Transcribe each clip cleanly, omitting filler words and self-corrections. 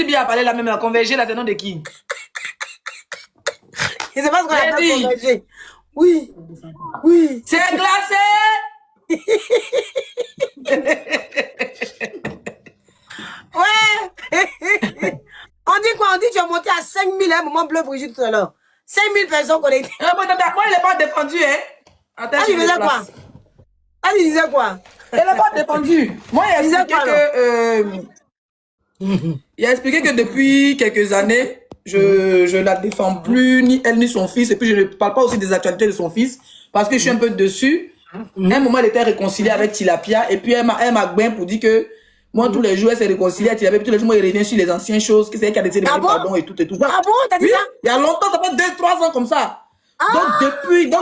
bien à parler là même, la converger là, c'est le nom de qui? Et c'est pas ce qu'on appelle converger. Oui. Oui. C'est glacé! Ouais. On dit quoi? On dit que tu es monté à 5000 à un moment bleu Brigitte tout à l'heure. 5000 personnes connectées. Moi, il n'est pas défendu, hein. Attends, il disait quoi? Il disait quoi? Elle n'est pas défendue. Moi, il a expliqué que... il a expliqué que depuis quelques années, je la défends plus, ni elle ni son fils. Et puis, je ne parle pas aussi des actualités de son fils, parce que je suis un peu dessus. À un moment, elle était réconciliée avec Tilapia. Et puis, elle m'a bien pour dire que moi, tous les jours, elle s'est réconciliée avec Tilapia. Puis, tous les jours, moi, il revient sur les anciennes choses, que c'est elle qui a décidé de faire pardon et tout et tout. Ah bon? T'as dit ça? Il y a longtemps, ça fait 2-3 ans comme ça. Donc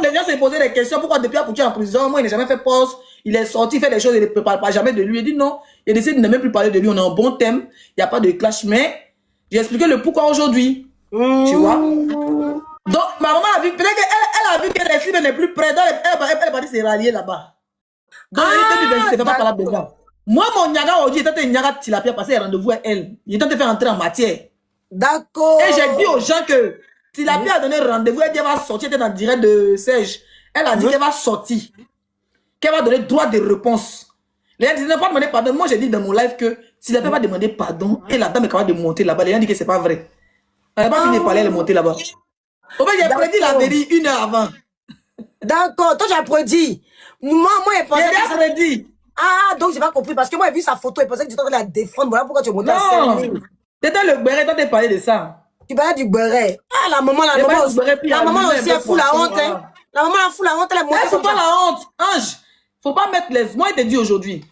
les gens se posaient des questions. Pourquoi depuis Apouti en prison? Moi, il n'a jamais fait poste. Il est sorti, il fait des choses, il ne parle pas jamais de lui. Il dit non. Il décide de ne même plus parler de lui. On a un bon thème. Il n'y a pas de clash. Mais j'ai expliqué le pourquoi aujourd'hui. Tu vois? Donc, ma maman a vu, peut-être qu'elle a vu que les filles n'est plus prête. Donc, elle va dire c'est rallier là-bas. Donc, elle ne fait pas parler dedans. Moi, mon Niaga aujourd'hui, il était un Niaga Tilapia passer un rendez-vous avec elle. Il était en train de faire entrer en matière. D'accord. Et j'ai dit aux gens que Tilapia a donné rendez-vous. Elle dit qu'elle va sortir, elle était dans le direct de Serge. Elle a dit qu'elle va sortir. Qu'elle va donner droit de réponse. Les gens disaient, ne pas demander pardon. Moi, j'ai dit dans mon live que Tilapia va demander pardon et la dame est capable de monter là-bas. Les gens disent que c'est pas vrai. Elle n'a pas fini de parler, elle est montée là-bas. Au fait, j'ai prédit la vérité 1 heure avant. D'accord, toi, j'ai prédit. Moi, il pensait que j'ai prédit. Ah, donc j'ai pas compris. Parce que moi, j'ai vu sa photo, il pensait que tu étais en train de la défendre. Voilà pourquoi tu es monté à 5000. C'était le béret, toi, tu parlé de ça. Tu parlais du béret. Ah, la maman aussi, elle fout la honte. Hein. La maman, elle fout la honte, elle est montée. Elle fout pas la honte. Ange, faut pas mettre les... Moi, il te dit aujourd'hui.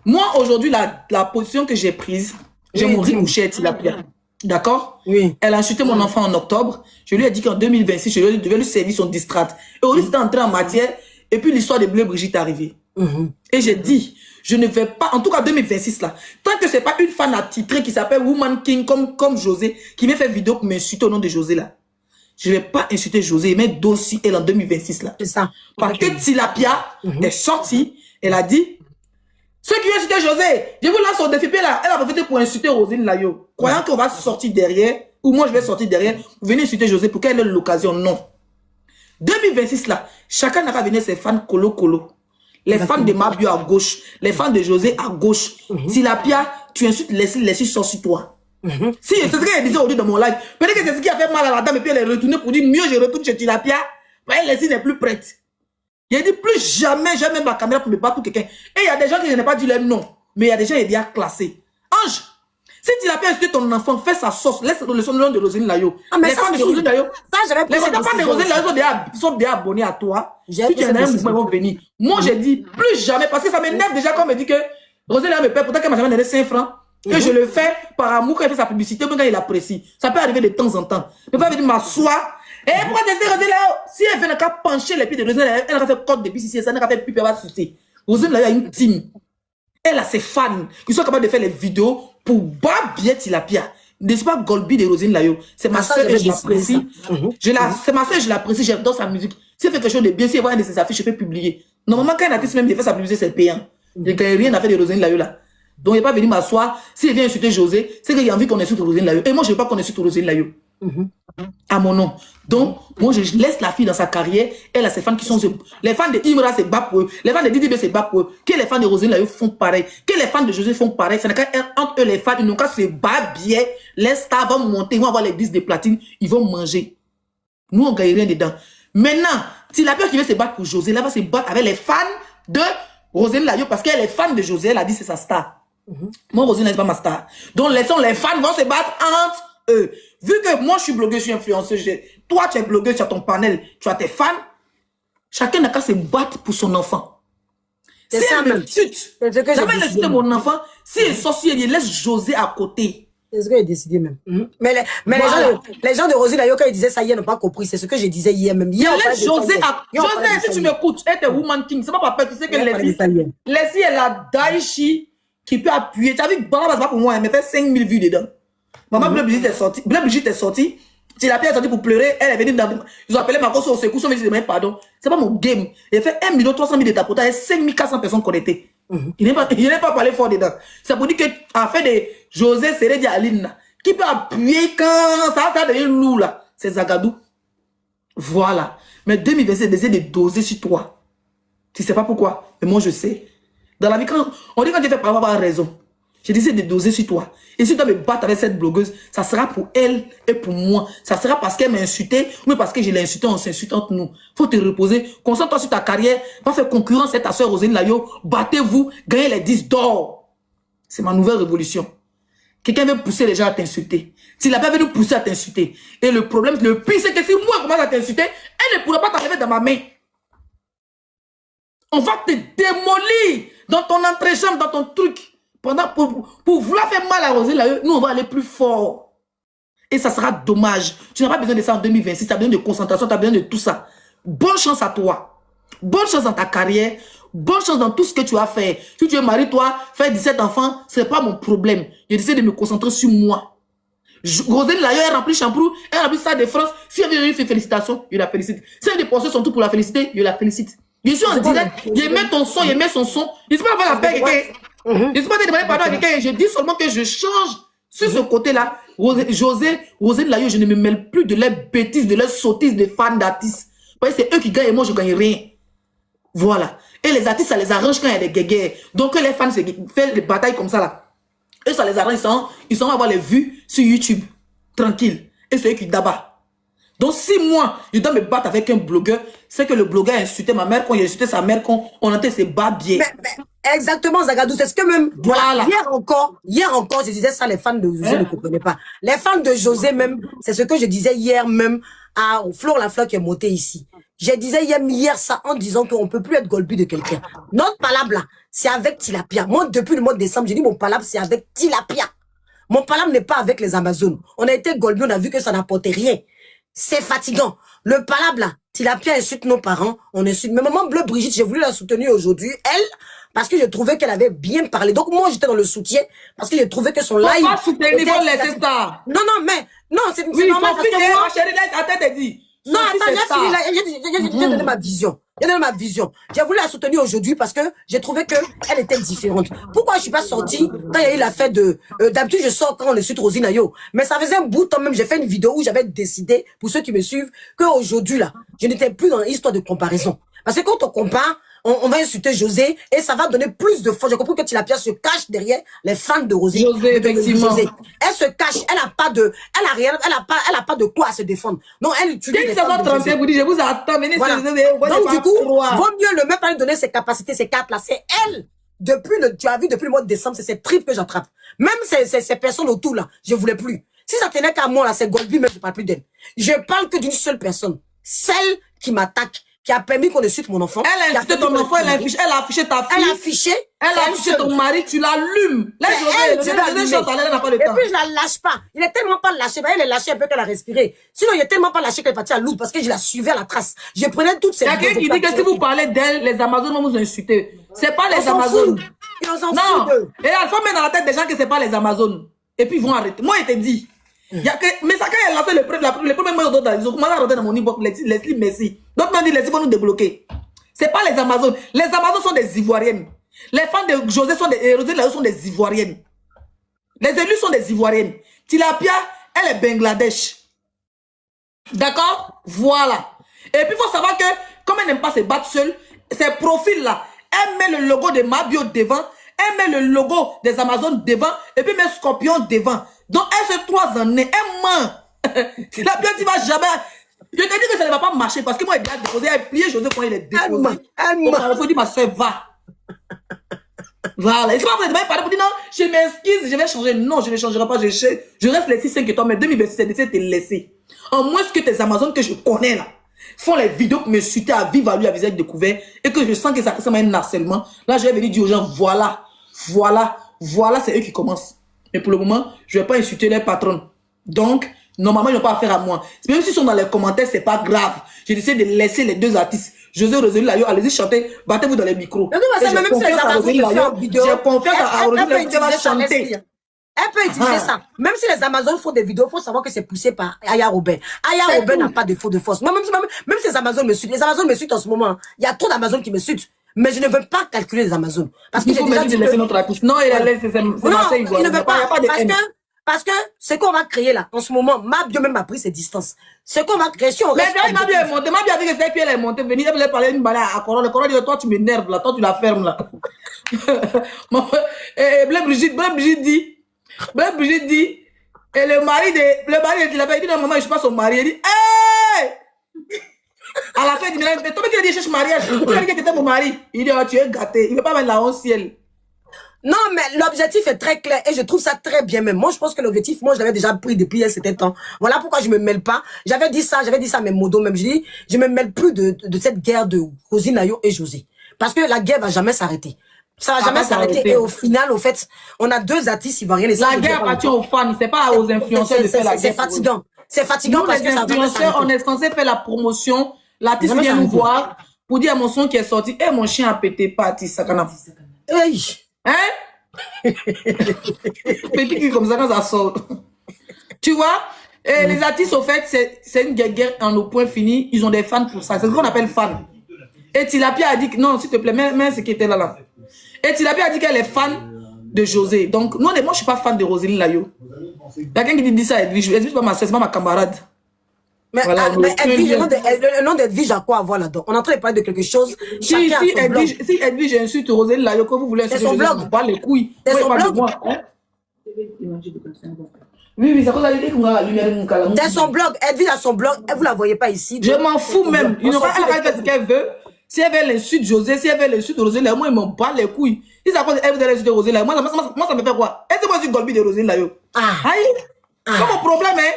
Moi, aujourd'hui, la position que j'ai prise, j'ai mouru couché à Tilapia. D'accord? Oui. Elle a insulté mon enfant en octobre. Je lui ai dit qu'en 2026, je devais lui servir son distrate. Et aujourd'hui, c'était entré en matière. Et puis, l'histoire de Bleu Brigitte est arrivée. Et j'ai dit, je ne vais pas, en tout cas 2026 là, tant que c'est pas une fan attitrée qui s'appelle Woman King comme José, qui m'a fait vidéo pour m'insulter au nom de José là. Je ne vais pas insulter José, mais dossier elle en 2026 là. C'est ça. Parce que Tilapia est sortie, elle a dit, ceux qui ont insulté José, je vous lance au défi, là, elle a profité pour insulter Roselyne Layo, croyant qu'on va sortir derrière, ou moi je vais sortir derrière, vous venez insulter José pour qu'elle ait l'occasion. Non. 2026 là, chacun n'a qu'à venir ses fans colo. Les fans de Mabio à gauche, les fans de José à gauche. Tilapia, tu insultes les sort sur toi. Si, c'est ce qu'elle disait aujourd'hui dans mon live. Peut-être que c'est ce qui a fait mal à la dame et puis elle est retournée pour dire mieux je retourne chez Tilapia. Mais Leslie n'est plus prête. Il a dit plus jamais, jamais ma caméra pour me battre pour quelqu'un. Et il y a des gens qui je n'ai pas dit leur nom. Mais il y a des gens qui sont déjà classés. Ange, si Tilapia a insulté ton enfant, fais sa sauce. Laisse le son de Roselyne Layo. Les fans de Roselyne Layo. Les fans de Roselyne Layo sont déjà abonnés à toi. Si tu en as un mouvement, ils vont venir. Moi, j'ai dit plus jamais, parce que ça m'énerve déjà quand on me dit que Roselyne Layo me paie, pourtant qu'elle m'a jamais donné 5 francs. Et je le fais par amour quand il fait sa publicité, quand il apprécie. Ça peut arriver de temps en temps. Je peux venir m'asseoir. Et pourquoi tu sais Roselyne Layo? Si elle vient qu'à pencher les pieds de Roselyne Layo, elle a fait code de BCC, ça n'a qu'à faire pipi, elle va sucer. Roselyne Layo a une team. Elle a ses fans qui sont capables de faire les vidéos pour battre bien Tilapia. N'est-ce pas Golby de Roselyne Layo? C'est ma soeur et je l'apprécie. C'est ma soeur et je l'apprécie, j'adore sa musique. Si elle fait quelque chose de bien, si elle voit une de ses affiches, je peux publier. Normalement, quand un artiste même fait sa publicité, c'est payant. Je n'ai rien à faire de Roselyne Layo là. Donc, il n'est pas venu m'asseoir. S'il vient insulter José, c'est qu'il a envie qu'on insulte Roselyne Layo. Et moi, je ne veux pas qu'on insulte Roselyne Layo. À mon nom. Donc, moi, je laisse la fille dans sa carrière. Elle a ses fans qui sont... Les fans de Imra, c'est bas pour eux. Les fans de Didi B, c'est bas pour eux. Que les fans de Roselyne Layo font pareil. Que les fans de José font pareil. C'est entre eux, les fans, ils n'ont qu'à se battre bien. Les stars vont monter, ils vont avoir les disques de platine. Ils vont manger. Nous, on ne gagne rien dedans. Maintenant, si la personne qui veut se battre pour José, elle va se battre avec les fans de Roselyne Layo parce qu'elle est fan de José. Elle a dit c'est sa star. Moi, Roselyne n'est pas ma star. Donc, laissons les fans vont se battre entre eux. Vu que moi, je suis blogueuse, je suis influenceuse, toi, tu es blogueuse, tu as ton panel, tu as tes fans, chacun n'a qu'à se battre pour son enfant. Si elle me tue, jamais insulter mon enfant, si elle est sorcière, il laisse José à côté. C'est ce que j'ai décidé même. Mais les gens de Roselyne Layo, quand ils disaient ça hier, n'ont pas compris. C'est ce que je disais hier même. Hier, laisse José à... José, si tu m'écoutes, elle est Woman King. C'est pas papa, tu sais que Leslie est la Daichi qui peut appuyer. Tu as vu, Barnabas, c'est pas pour moi, elle me fait 5000 vues dedans. Maman Bleu Brigitte est sortie. Bleu Brigitte est sortie. Tilapia est sortie pour pleurer. Elle est venue dans... Ils ont appelé ma grosse au secours. Ils ont dit demander pardon. C'est pas mon game. Il a fait 1 300 000 de tapotage et 5400 personnes connectées. Il n'est pas parlé fort dedans. C'est pour dire que, en fait, José Seredi Aline, qui peut appuyer quand ça va devenir lourd là, c'est Zagadou. Voilà. Mais 2027, essaie de doser sur toi. Tu sais pas pourquoi, mais moi je sais. Dans la vie, on dit quand tu fais pas avoir raison. Je disais de doser sur toi. Et si tu dois me battre avec cette blogueuse, ça sera pour elle et pour moi. Ça sera parce qu'elle m'a insulté ou parce que je l'ai insulté, on s'insulte entre nous. Faut te reposer. Concentre-toi sur ta carrière. Va faire concurrence à ta soeur Roselyne Layo. Battez-vous. Gagnez les 10 d'or. C'est ma nouvelle révolution. Quelqu'un veut pousser les gens à t'insulter. S'il n'a pas venu pousser à t'insulter. Et le problème, le pire, c'est que si moi je commence à t'insulter, elle ne pourra pas t'enlever dans ma main. On va te démolir dans ton entrejambe, dans ton truc. Pour vouloir faire mal à Roselyne Layo, nous on va aller plus fort. Et ça sera dommage. Tu n'as pas besoin de ça en 2026, tu as besoin de concentration, tu as besoin de tout ça. Bonne chance à toi. Bonne chance dans ta carrière. Bonne chance dans tout ce que tu as fait. Si tu es marié, toi, faire 17 enfants, ce n'est pas mon problème. Je décide de me concentrer sur moi. Roselyne Layo, elle remplit Champrou, elle remplit ça de France. Si elle veut faire félicitations, je la félicite. Si elle dépensait son tout pour la féliciter, je la félicite. Je suis en direct, je mets ton son, je mets son son. Je ne sais pas faire la paix quelqu'un. Je ne sais pas demander pardon à quelqu'un. Je dis seulement que je change sur ce côté-là. Roselyne Layo, je ne me mêle plus de leurs bêtises, de leurs sottises de fans d'artistes. C'est eux qui gagnent et moi je ne gagne rien. Voilà. Et les artistes, ça les arrange quand il y a des guéguerres. Donc les fans font des batailles comme ça là. Et ça les arrange, ils sont avoir les vues sur YouTube. Tranquille. Et c'est eux qui d'abat. Donc si moi, je dois me battre avec un blogueur, c'est que le blogueur a insulté ma mère, quand il a insulté sa mère, quand on entend ses bas bien. Exactement, Zagadou, c'est ce que même... Voilà. Hier encore, je disais ça, les fans de José ne comprenaient pas. Les fans de José même, c'est ce que je disais hier même à Flore Lafleur qui est montée ici. Je disais hier ça en disant qu'on ne peut plus être golbu de quelqu'un. Notre palabre là, c'est avec Tilapia. Moi, depuis le mois de décembre, j'ai dit mon palabre, c'est avec Tilapia. Mon palabre n'est pas avec les Amazones. On a été golbu, on a vu que ça n'apportait rien. C'est fatigant. Le palabre là, Tilapia insulte nos parents, on insulte. Mais maman Bleu Brigitte, j'ai voulu la soutenir aujourd'hui, elle, parce que je trouvais qu'elle avait bien parlé. Donc moi, j'étais dans le soutien, parce que je trouvais que son live... On va soutenir, il faut laisser ça. Non, mais, non, c'est oui, normal parce que moi... Ma chérie, attends, dit. Non, attends, j'ai donné ma vision. J'ai donné ma vision. J'ai voulu la soutenir aujourd'hui parce que j'ai trouvé qu'elle était différente. Pourquoi je suis pas sortie quand il y a eu la fête de... D'habitude, je sors quand on est sur Roselyne Layo. Mais ça faisait un bout de temps même. J'ai fait une vidéo où j'avais décidé, pour ceux qui me suivent, qu'aujourd'hui, là, je n'étais plus dans l'histoire de comparaison. Parce que quand on compare, on va insulter José et ça va donner plus de force. J'ai compris que Tilapia se cache derrière les fans de Rosé. José, effectivement. Elle se cache, elle a pas de quoi à se défendre. Donc elle utilise les fans de José. Vous dites, je vous attends, venez. Voilà. Donc du coup, vaut mieux le même pas lui donner ses capacités, ses cartes là. C'est elle. Tu as vu depuis le mois de décembre, c'est cette tripes que j'attrape. Même ces personnes autour là, je voulais plus. Si ça tenait qu'à moi là, c'est Golby, mais je parle plus d'elle. Je parle que d'une seule personne. Celle qui m'attaque, qui a permis qu'on insulte mon enfant. Elle a insulté ton enfant, elle a affiché ta fille. Elle a affiché ton mari, tu l'allumes. Là, elle n'a pas le temps. Et puis, je la lâche pas. Il est tellement pas lâché. Elle est lâchée un peu qu'elle a respiré. Sinon, il est tellement pas lâché qu'elle est partie à l'autre parce que je la suivais à la trace. Je prenais toutes ces... Il y a quelqu'un qui dit que si vous parlez d'elle, les Amazones vont vous insulter. C'est pas les Amazones. Ils s'en foutent. Et il faut mettre dans la tête des gens que c'est pas les Amazones. Et puis, ils vont arrêter. Moi, il te dit. Mais ça, quand elle a fait le premier mois d'autres, ils ont commencé à rentrer dans mon inbox, Leslie, merci. D'autres m'ont dit, Leslie, vont nous débloquer. C'est pas les Amazones. Les Amazones sont des Ivoiriennes. Les fans de José sont des Ivoiriennes. Les élus sont des Ivoiriennes. Tilapia, elle est Bangladesh. D'accord? Voilà. Et puis, il faut savoir que, comme elle n'aime pas se battre seule, ces profils-là, elle met le logo de Mabio devant, elle met le logo des Amazones devant, et puis met Scorpion devant. Donc, elle se croise en nez, elle ment. Tilapia, tu vas jamais... Je te dis que ça ne va pas marcher, parce que moi, il a déposé, elle a plié José quand il est déposé. Il faut dire, ma soeur, va. Voilà. Et c'est pas vrai, parler pour dire non, je m'excuse, je vais changer. Non, je ne changerai pas. Je reste les 6-5 étoiles, mais 2027, j'essaie de te laisser. En moins que tes Amazones que je connais là font les vidéos pour me suiter à vivre à lui à visage découvert et que je sens que ça ressemble à un harcèlement. Là, je vais venir dire aux gens, voilà, c'est eux qui commencent. Mais pour le moment, je ne vais pas insulter les patrons. Donc, normalement, ils n'ont pas affaire à moi. Même s'ils sont dans les commentaires, c'est pas grave. Je décide de laisser les deux artistes. José Roselyne Layo, allez-y chanter, battez-vous dans les micros. Mais non, même si les Amazones font en vidéo, j'ai confiance à Roselyne Layo qui va chanter. Elle peut utiliser ça. Même si les Amazones font des vidéos, il faut savoir que c'est poussé par Aya Robin. Aya Robin n'a pas de faux de force. Même si les Amazones me suivent, les Amazones me suivent en ce moment. Il y a trop d'Amazones qui me suivent. Mais je ne veux pas calculer les Amazones. Parce que il faut j'ai déjà de laisser notre artiste. Non, il a laissé, c'est Marseille. il ne veut pas. Parce que ce qu'on va créer là, en ce moment, Mabio même a pris ses distances. Ce qu'on va créer, si on reste... Mais Mabio est monté. Mabio a dit que c'est puis elle est montée. Venir, elle voulait parler une balade à Coro. Le Coro dit, toi, tu m'énerves là. Toi, tu la fermes là. Et Blaise Brigitte dit, et le mari il avait dit, non, maman, je suis pas son mari. Il dit, hey! À la fin, il dit, mais toi, tu dis, cherche mariage. Tu as dit que tu étais mon mari. Il dit, oh, tu es gâté. Il ne veut pas mettre la honte ciel. Non, mais l'objectif est très clair et je trouve ça très bien même. Moi, je pense que l'objectif, moi, je l'avais déjà pris depuis un certain temps. Voilà pourquoi je me mêle pas. J'avais dit ça à mes modos même. Je dis, je me mêle plus de cette guerre de Roselyne Nayo et José. Parce que la guerre va jamais s'arrêter. Ça va jamais s'arrêter. Et au final, au fait, on a deux artistes ivoiriens. La guerre appartient aux fans, c'est pas aux influenceurs de faire la guerre. C'est fatigant. C'est fatigant parce que ça va jamais s'arrêter. On est censé faire la promotion. L'artiste vient nous voir pour dire à mon son qui est sorti, eh, mon chien a pété pas, artiste, Sakana. Hey. Hein? Petit qui comme ça quand ça sort. Tu vois? Et les artistes, au fait, c'est une guerre en au point fini. Ils ont des fans pour ça. C'est ce qu'on appelle fan. Et Tilapia a dit que non, s'il te plaît, mais ce qui était là. Et Tilapia a dit qu'elle est fan de José. Donc, non, moi, je suis pas fan de Roselyne Layo. Il y a quelqu'un qui dit ça à Edwige. Edwige, c'est pas ma sœur, c'est pas ma camarade. Mais, voilà, le nom d'Edwige a quoi à voir là-dedans? On est en train de parler de quelque chose. Si Edwige insulte Roselyne Layo, que vous voulez insulter José, vous pas les couilles. C'est son blog. Oui, ça cause la lumière. C'est son blog. Edwige a son blog. Vous la voyez pas ici. Je m'en fous même. Elle va faire ce qu'elle veut. Si elle veut l'insulte José, si elle veut l'insulte Roselyne Layo, moi, ils m'en bat les couilles. Si ça cause elle veut l'insulte Roselyne Layo, moi, ça me fait quoi? Est-ce que moi, je suis Golbi de Roselyne Layo? C'est mon problème, hein?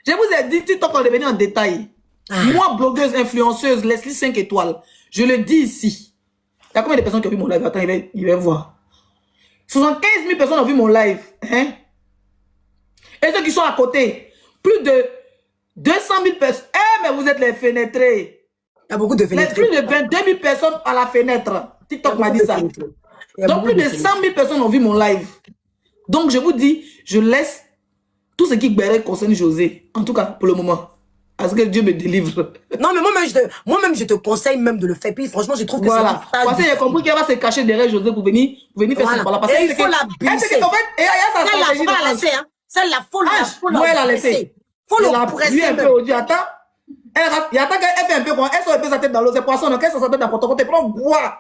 Je vous ai dit, TikTok, on est venu en détail. Moi, blogueuse, influenceuse, Leslie 5 étoiles, je le dis ici. Il y a combien de personnes qui ont vu mon live? Attends, il va voir. 75 000 personnes ont vu mon live. Hein? Et ceux qui sont à côté, plus de 200 000 personnes. Eh, mais vous êtes les fenêtrés. Il y a beaucoup de fenêtrés. Plus de 22 000 personnes à la fenêtre. TikTok m'a dit ça. Donc, plus de 100 000 personnes ont vu mon live. Donc, je vous dis, je laisse tout ce qui concerne José. En tout cas, pour le moment. Parce que Dieu me délivre. Non, mais moi-même, je te conseille même de le faire. Puis, franchement, je trouve que voilà. Parce que j'ai compris qu'elle va se cacher derrière José pour venir faire ce là. Parce et il faut la blesser. En fait, il y a sa stratégie. Celle-là, faut la laisser, hein. Celle-là, faut la laisser. Faut le presser. Un peu au Dieu. Attends. Il attend qu'elle fait un peu quoi. Elle sort un peu sa tête dans l'eau. C'est poisson. Donc, elle sort sa tête dans le porte-côté. Prends bois.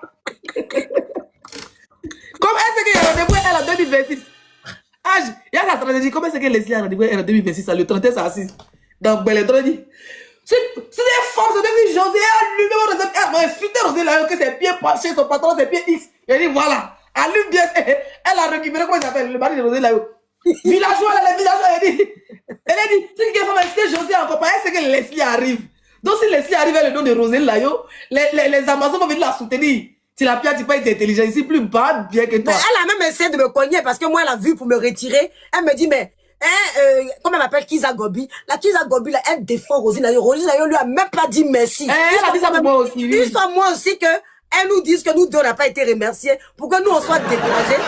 Comme elle sait qu'il y a rendez-vous, elle a 2026. Il y a la stratégie. Comment c'est que Leslie a rendez-vous en 2026, le 31, ça assise. Donc, elle est dit. C'est des forces de José. Elle m'a insulté Rosé là, que ses pieds penchés, son patron, ses pieds X. Elle dit voilà. Allume bien. Elle a récupéré, comment il s'appelle, le mari de Rosé là. Villageois, elle a dit. Elle a dit, si quelqu'un va m'insulter José encore, elle sait que Leslie arrive. Donc, si Leslie arrive avec le nom de Rosé là, les Amazones vont venir la soutenir. Si la pierre, tu pas été intelligent, ici, plus bas, bien que toi. Mais elle a même essayé de me cogner parce que moi, elle a vu pour me retirer. Elle me dit, mais, comment elle m'appelle Kiza Gobi? La Kiza Gobi, là, elle défend Roselyne Layo. Roselyne Layo lui a même pas dit merci. Elle a dit ça pour moi aussi. Juste moi aussi que, elle nous dise que nous deux, on n'a pas été remerciés pour que nous, on soit découragés.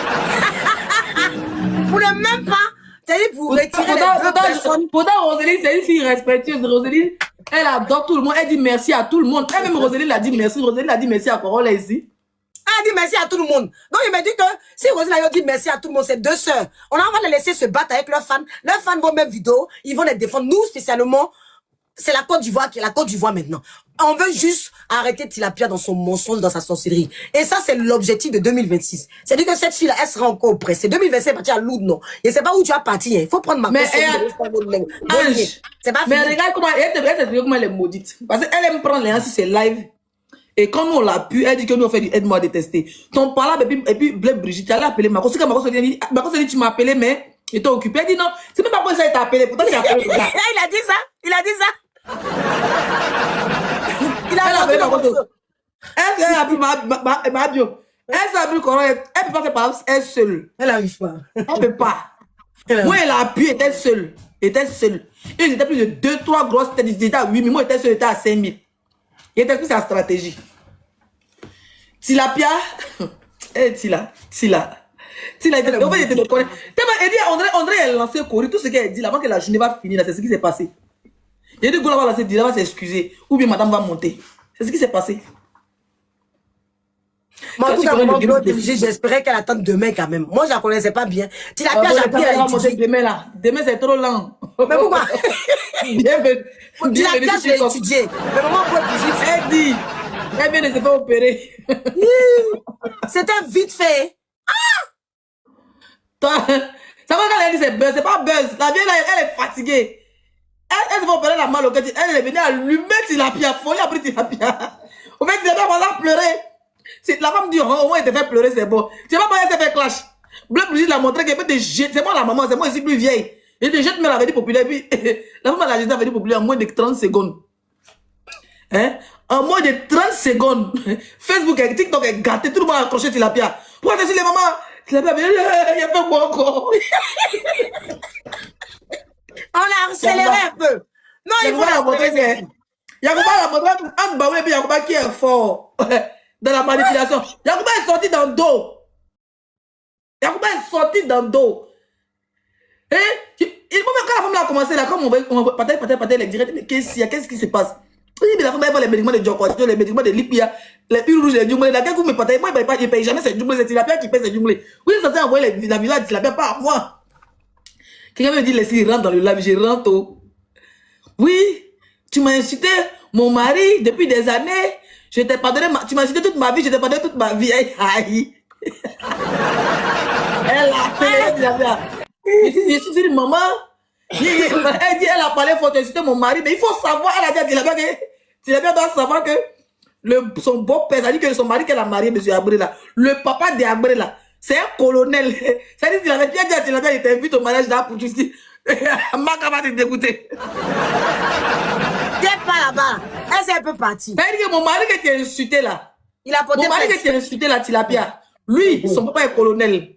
Pour ne même pas, c'est-à-dire pour retirer les deux personnes. Pourtant, Roselyne, c'est une fille respectueuse. Roselyne, elle adore tout le monde. Elle dit merci à tout le monde. Elle-même, Roselyne l'a dit merci. Roselyne l'a dit merci à Corolla ici. Elle dit merci à tout le monde. Donc, il m'a dit que si Roselyne Layo dit merci à tout le monde, c'est deux sœurs. On va les laisser se battre avec leurs fans. Leurs fans vont mettre vidéo. Ils vont les défendre. Nous, spécialement, c'est la Côte d'Ivoire qui est la Côte d'Ivoire maintenant. On veut juste arrêter Tilapia dans son mensonge, dans sa sorcellerie. Et ça, c'est l'objectif de 2026. C'est-à-dire que cette fille-là, elle sera encore auprès. C'est 2025, partie à Loud, non. Je ne sais pas où tu vas partir. Il faut prendre ma mais c'est pas mais regarde comment elle est maudite. Parce qu'elle aime prendre les gens sur ses lives. Et quand nous on l'a pu, elle dit que nous on fait du aide-moi à détester. Ton parlant, et puis Blaise Brigitte, elle a appelé Marco. C'est que Marco se dit, tu m'as appelé, mais j'étais occupé. Elle dit non, c'est même pas pour ça qu'elle t'a appelé. Pourtant, tu as appelé. Il a dit ça. Il a dit ça. Il a appelé Marco. Elle a appelé Mabio. Elle s'est appelée Corolla. Elle peut pas faire par exemple, elle seule. Elle n'arrive pas. Elle peut pas. Moi, elle a appuyé, était seule. Était seule. Ils étaient plus de 2-3 grosses têtes. Ils étaient à 8 000. Moi, j'étais seule, j'étais à 5 000. Il était plus sa stratégie. Tilapia, Tila, il était de connaître. André, elle a lancé courir. Tout ce qu'elle dit, avant que la journée va finir, c'est ce qui s'est passé. Il a dit, Goula va lancer, elle va s'excuser. Ou bien madame va monter. C'est ce qui s'est passé. Moi, en tout cas, j'espérais qu'elle attende demain quand même. Moi, je la connaissais pas bien. Tilapia, j'ai appris à étudier. Demain, là. Demain, c'est trop lent. Mais pourquoi? Tilapia, je l'ai étudié. Mais maman, pour elle dit. Elle vient de se faire opérer. C'était vite fait. Toi, ça va quand elle dit c'est buzz, c'est pas buzz. La vieille là, elle est fatiguée. Elle se fait opérer la malle au cœur. Elle est venue allumer Tilapia, folie après Tilapia. Au fait, Tilapia commence à pleurer. La femme dit, oh, au moins, elle te fait pleurer, c'est bon. Tu sais pas pourquoi elle s'est fait clash. Bleu Brigitte l'a montré qu'elle peut te jeter. C'est moi la maman, c'est moi ici plus vieille. Elle te jette, mais elle avait dit populaire. Puis la femme l'a jeté, elle avait dit populaire en moins de 30 secondes. Hein? En moins de 30 secondes. Facebook et TikTok est gâté. Tout le monde a accroché Tilapia. Pourquoi tu dis les mamans? Tilapia, il a fait quoi encore? On l'a accéléré un peu. Non, il faut la montrer. Yacouba l'a montré entre Baoulé et puis Yacouba qui est fort dans la manipulation. Yacouba est sorti dans le dos. Yacouba est sorti dans le dos. Et quand la femme a commencé là, comme on va partager les directs, mais qu'est-ce qui se passe? Oui, mais la femme va les médicaments de Djokovic, les médicaments de Lipia, les huiles rouges, les jumelles. Laquelle vous me partagez? Moi, il ne paye jamais ces jumelles. C'est Tilapia qui paye ces jumelles. Oui, ça s'est envoyé la villa de Tilapia, pas à moi. Quelqu'un me dit, laissez, rentre dans le live, je rentre. Oui, tu m'as insulté, mon mari, depuis des années. Je t'ai pardonné, tu m'as insulté toute ma vie, je t'ai pardonné toute ma vie. Aïe. Elle a fait, je suis une maman. Elle dit, elle a parlé, il faut insulter mon mari, mais il faut savoir, elle a dit à Tilapia que Tilapia doit savoir que son beau-père, ça dit que son mari qu'elle a marié, M. Abré là, le papa de Abré là, c'est un colonel. Ça dit qu'il avait bien dit à Tilapia, il t'invite au mariage là pour justice. Maka va te dégoûter. T'es pas là-bas. Elle s'est un peu partie. Ça dit que mon mari que tu as insulté là, mon mari que tu as insulté là, Tilapia, lui, son papa est colonel.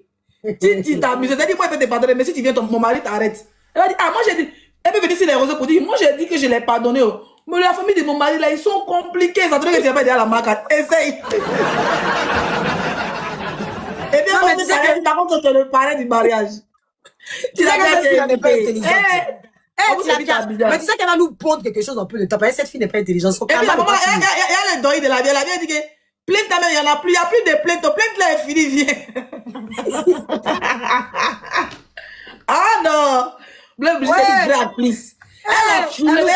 Si tu t'amuses, ça dit, moi, il peut te pardonner, mais si tu viens, mon mari t'arrête. Elle a dit, ah, moi, j'ai dit, elle peut venir sur les réseaux pour dire, moi, j'ai dit que je l'ai pardonné. Mais la famille de mon mari, là, ils sont compliqués. Ça veut dire que tu n'as pas dit à la marque. Essaye. Et bien, moi, par contre, tu le parrain du mariage. Tu sais qu'elle n'est pas intelligente. Mais tu sais qu'elle va nous pondre quelque chose en peu de temps. Parce que cette fille n'est pas intelligente. Et puis, la maman, il y a le deuil de la vie. La vie, elle dit que, plainte ta mère, il n'y en a plus. Il n'y a plus de plainte. Plainte là est finie, viens. Ah non. Bleu Brigitte est une vraie actrice. Elle a soulevé.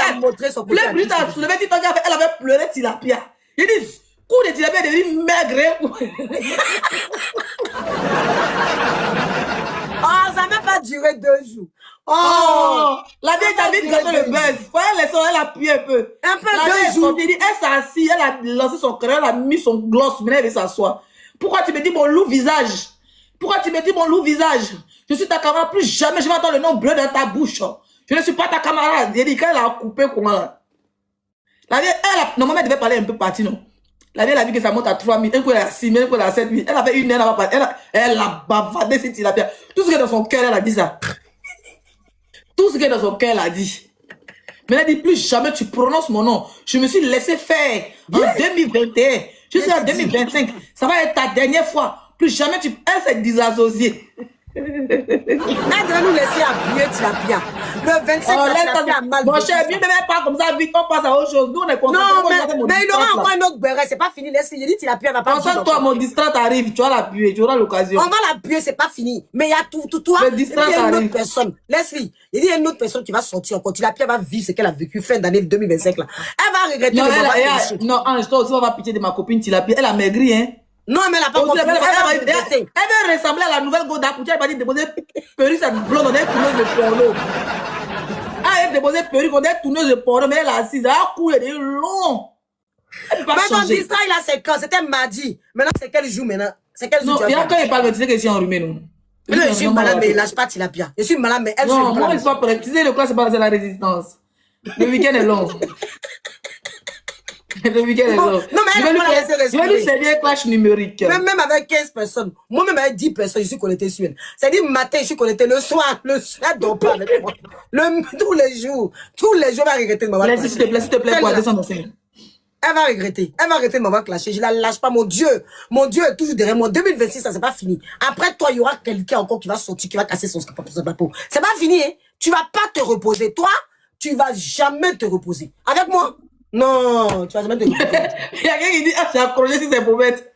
Bleu Brigitte a soulevé. Elle avait pleuré Tilapia. Il dit, coup de Tilapia est devenu maigre. Oh, ça n'a même pas duré 2 jours. Oh, la vieille t'a vite gâté le buzz. Elle a appuyé un peu. Un peu 2 jours. Elle s'est assise, elle a lancé son cœur, elle a mis son gloss, mais elle veut s'asseoir. Pourquoi tu me dis mon loup visage? Pourquoi tu me dis mon loup visage? Je suis ta camarade, plus jamais je vais entendre le nom bleu dans ta bouche. Je ne suis pas ta camarade. Elle dit quand elle a coupé comment là. La vieille, normalement elle devait parler un peu parti, non? La vieille a vu que ça monte à 3 000, un coup elle a 6 000, un coup elle a 7 000. Elle a fait une heure, elle a bavardé cette Tilapia. Tout ce qui est dans son cœur, elle a dit ça. Tout ce qui est dans son cœur, elle a dit. Mais elle a dit, plus jamais tu prononces mon nom. Je me suis laissé faire en 2021. Je suis en 2025. Ça va être ta dernière fois. Plus jamais tu... Elle s'est désassociée. Elle doit nous laisser appuyer Tilapia. Le 25, Tilapia a mal. Mon cher, viens même pas comme ça, vite, on passe à autre chose. Nous, on est concentrés. Non, mais il aura encore un autre béret. C'est pas fini. Laisse-le. Il dit Tilapia va pas. Concentre-toi, mon distrait arrive. Tu vas l'appuyer. Tu auras l'occasion. On va l'appuyer, c'est pas fini. Mais il y a tout. Toi, il y a une autre personne. Laisse-le. Il y a une autre personne qui va sortir encore. Tilapia va vivre ce qu'elle a vécu fin d'année 2025 là. Elle va regretter le moment. Non, Ange, toi aussi, on va pitié de ma copine Tilapia. Elle a maigri, hein. Non, mais elle n'a pas compris. Elle veut ressembler à la nouvelle Goda pour qu'elle va dire déposer perruque, cette blonde, on est tourneuse de porno. Elle déposé perruque, on est tourneuse de porno, mais elle est assise, elle a couru, elle est long. Elle peut pas changer. Mais ton distrait, là, c'est quand? C'était mardi. Maintenant, c'est quel jour maintenant? C'est quel jour? Non, il y a quand il parle, tu sais que je suis enrhumé, non? Non, je suis malade, mais il lâche pas Tilapia. Je suis malade, mais elle, je suis malade. Non, moi, je suis pas prête. Tu sais, le classe, c'est la résistance. Le week-end est long. Le week-end est long. Non, mais elle va laisser respirer. Je vais lui servir un clash numérique. Même avec 15 personnes. Moi-même avec 10 personnes, je suis connecté sur elle. C'est-à-dire, matin, je suis connecté. Le soir, elle dort pas avec moi. Tous les jours, elle va regretter de m'avoir clashé. S'il te plaît, quoi, descends dans elle va regretter. Elle va regretter de m'avoir clashé. Je la lâche pas, mon Dieu. Mon Dieu est toujours derrière moi. 2026, ça, c'est pas fini. Après toi, il y aura quelqu'un encore qui va sortir, qui va casser son chapeau. C'est pas fini, hein. Tu vas pas te reposer. Toi, tu vas jamais te reposer. Avec moi, Non, tu vas jamais te Il y a quelqu'un qui dit, ah, j'ai accroché si c'est pommettes.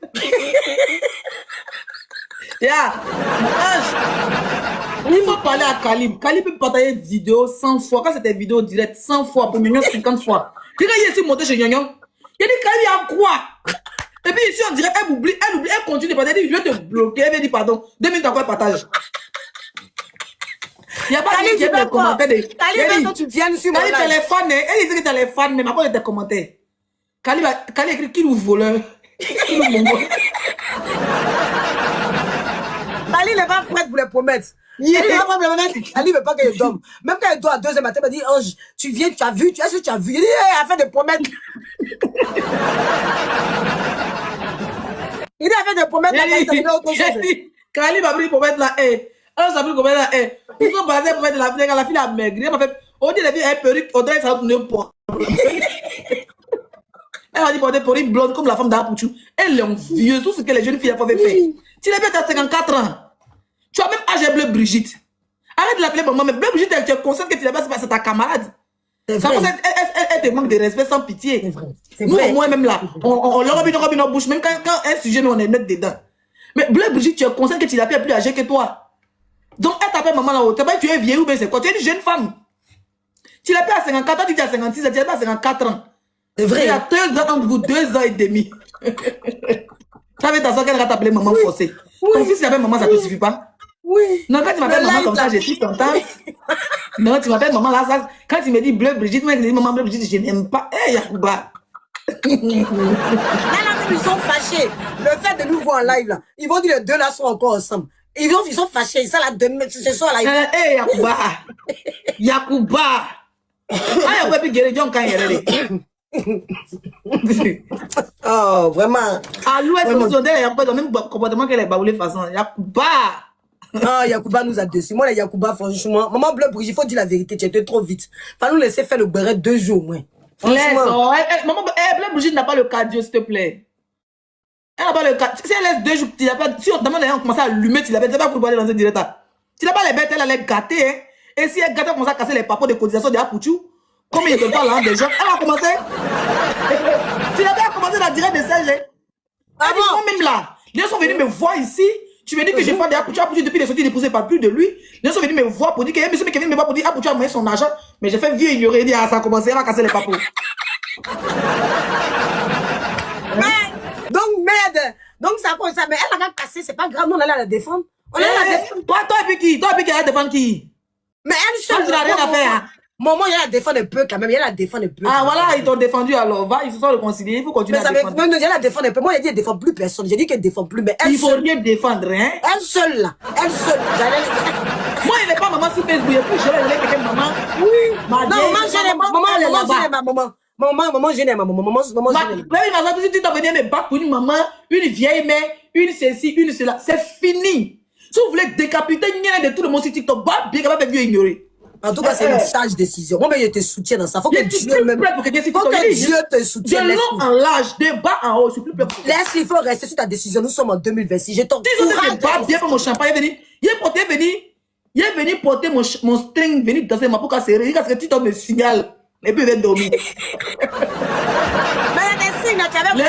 Il faut parler à Calib. Calib peut partager une vidéo 100 fois. Quand c'était vidéo directe, 100 fois. Pour Mignon, 50 fois. Quand il est ici monté chez Mignon, il a dit Calib, il y a quoi? Et puis ici, on dirait, elle oublie, elle continue de partager. Elle dit, je vais te bloquer. Elle vient dire pardon. 2 minutes encore, partage. Il n'y a pas de les commentaires. Calib, quand tu viens sur mon live. Calib, téléphone. Elle dit que téléphone, mais ma part de commentaires. Calib écrit qui nous voleur. Qui nous mongol. Ali n'est pas prête pour les promettre. Ali ne veut pas que je dorme. Même quand elle dort à 2h matin, elle me dit, Ange, tu viens, tu as vu, est-ce que tu as vu? Il dit, elle a fait des promesses. Il a fait des promesses. Kali m'a pris des promesses là, Ange a pris des promesses là, ils sont basés pour mettre la fille, la fille a maigri. Elle m'a fait, on dit la fille, elle perruque, on dirait que ça va tourner pour. Elle a dit porter perruque blonde comme la femme d'Apouchou. Elle est envieuse, tout ce que les jeunes filles avaient fait. Tu l'as fait à 54 ans. Tu as même âgé Bleu Brigitte. Arrête de l'appeler maman, mais Bleu Brigitte, elle te conseille que tu l'as pas, c'est ta camarade. Elle te manque de respect sans pitié. Nous, au moins, même là, on leur a mis nos bouches, même quand un sujet, on est net dedans. Mais Bleu Brigitte, tu es conscient que tu l'as plus âgée que toi. Donc, elle t'appelle maman là-haut. Tu es vieille ou bien c'est quoi? Tu es une jeune femme. Tu l'as plus à 54 ans, tu dis à 56 ans, tu l'as pas à 54 ans. C'est vrai. Il y a 2 ans entre vous, 2 ans et demi. Tu avais ta soeur qu'elle va t'appeler maman forcée. Ton fils s'appelle maman, ça ne te suffit pas? Oui. Non, quand tu m'appelles maman comme ça, je suis contente. Non, tu m'appelles maman là, ça, quand tu me dis Bleu Brigitte, moi je dis maman Bleu Brigitte, je n'aime pas. Hé, Yacouba. Là, ils sont fâchés. Le fait de nous voir en live là, ils vont dire les deux là sont encore ensemble. Ils sont fâchés. Ça là, demain, ce soir là. Hé, Yacouba. Yacouba. Ah, Yacouba, puis Guérédion quand il est oh, vraiment. À l'ouest, il y a pas le même comportement que les baoulés façon. Yacouba. Ah, Yacouba nous a déçus. Moi, les Yacouba, franchement, maman Bleu Brigitte, il faut dire la vérité, tu étais trop vite. Fallait nous laisser faire le béret 2 jours, moins. Franchement. Maman Bleu Brigitte n'a pas le cardio, s'il te plaît. Elle n'a pas le cardio. Si elle laisse 2 jours, tu n'as pas. Si on demande à commencer à allumer, tu l'avais pas pour parler dans un direct. Tu n'as pas les bêtes, elle allait gâter, hein. Et si elle gâte, elle commence à casser les papiers de cotisation de Apouchou. Comme il ne parle des gens, elle a commencé. Tu n'as pas commencé la direct de Serge. Ah bon? Même là, les gens sont venus me voir ici. Tu me dis que j'ai pas d'Apouchou depuis les sorties déposées par plus de lui. Les gens sont venus me voir pour dire que monsieur Kevin me va pour dire Apouchou a moyen son argent. Mais j'ai fait vieux ignorer. Il dit ah, ça a commencé, elle va casser les papiers. Donc merde. Donc ça comme ça. Mais elle a cassé, c'est pas grave, nous on allait la défendre. On allait la défendre. Toi et puis qui? Toi et puis qui allait défendre qui? Mais elle seule. Tu n'as rien à faire. Maman, il y a la défendre un peu quand même. Il y a la défendre un peu. Ah voilà, ils t'ont défendu alors. Va, ils se sont réconciliés. Il faut continuer à défendre. Mais il y a la défendre un peu. Moi, il a dit qu'elle ne défend plus personne. J'ai dit qu'elle ne défend plus. Mais elle il faut rien défendre, hein. Elle seule là. Elle seule. Moi, il n'est pas maman sur Facebook. Et puis je vais aller quelqu'un maman. Oui. Non, maman, j'ai ma maman. Maman, j'ai ma maman. Maman, si tu t'as venu me battre pour une maman, une vieille mère, une ceci, une cela, c'est fini. Si vous voulez décapiter une de tout le monde sur TikTok, bah, bien capable de mieux ignorer. En tout cas, c'est une sage décision. Moi, mais je te soutiens dans ça. Faut que Dieu même. Faut que Dieu te soutienne. De long en large, de bas en haut, je suis plus prêt. Laisse, il faut rester sur ta décision. Nous sommes en 2026. Je t'encourage. Bien pour mon champagne, il est venu porter mon string, venir danser ma pouca serrée. Parce que tu me signales. Et puis il va dormir. Mais il y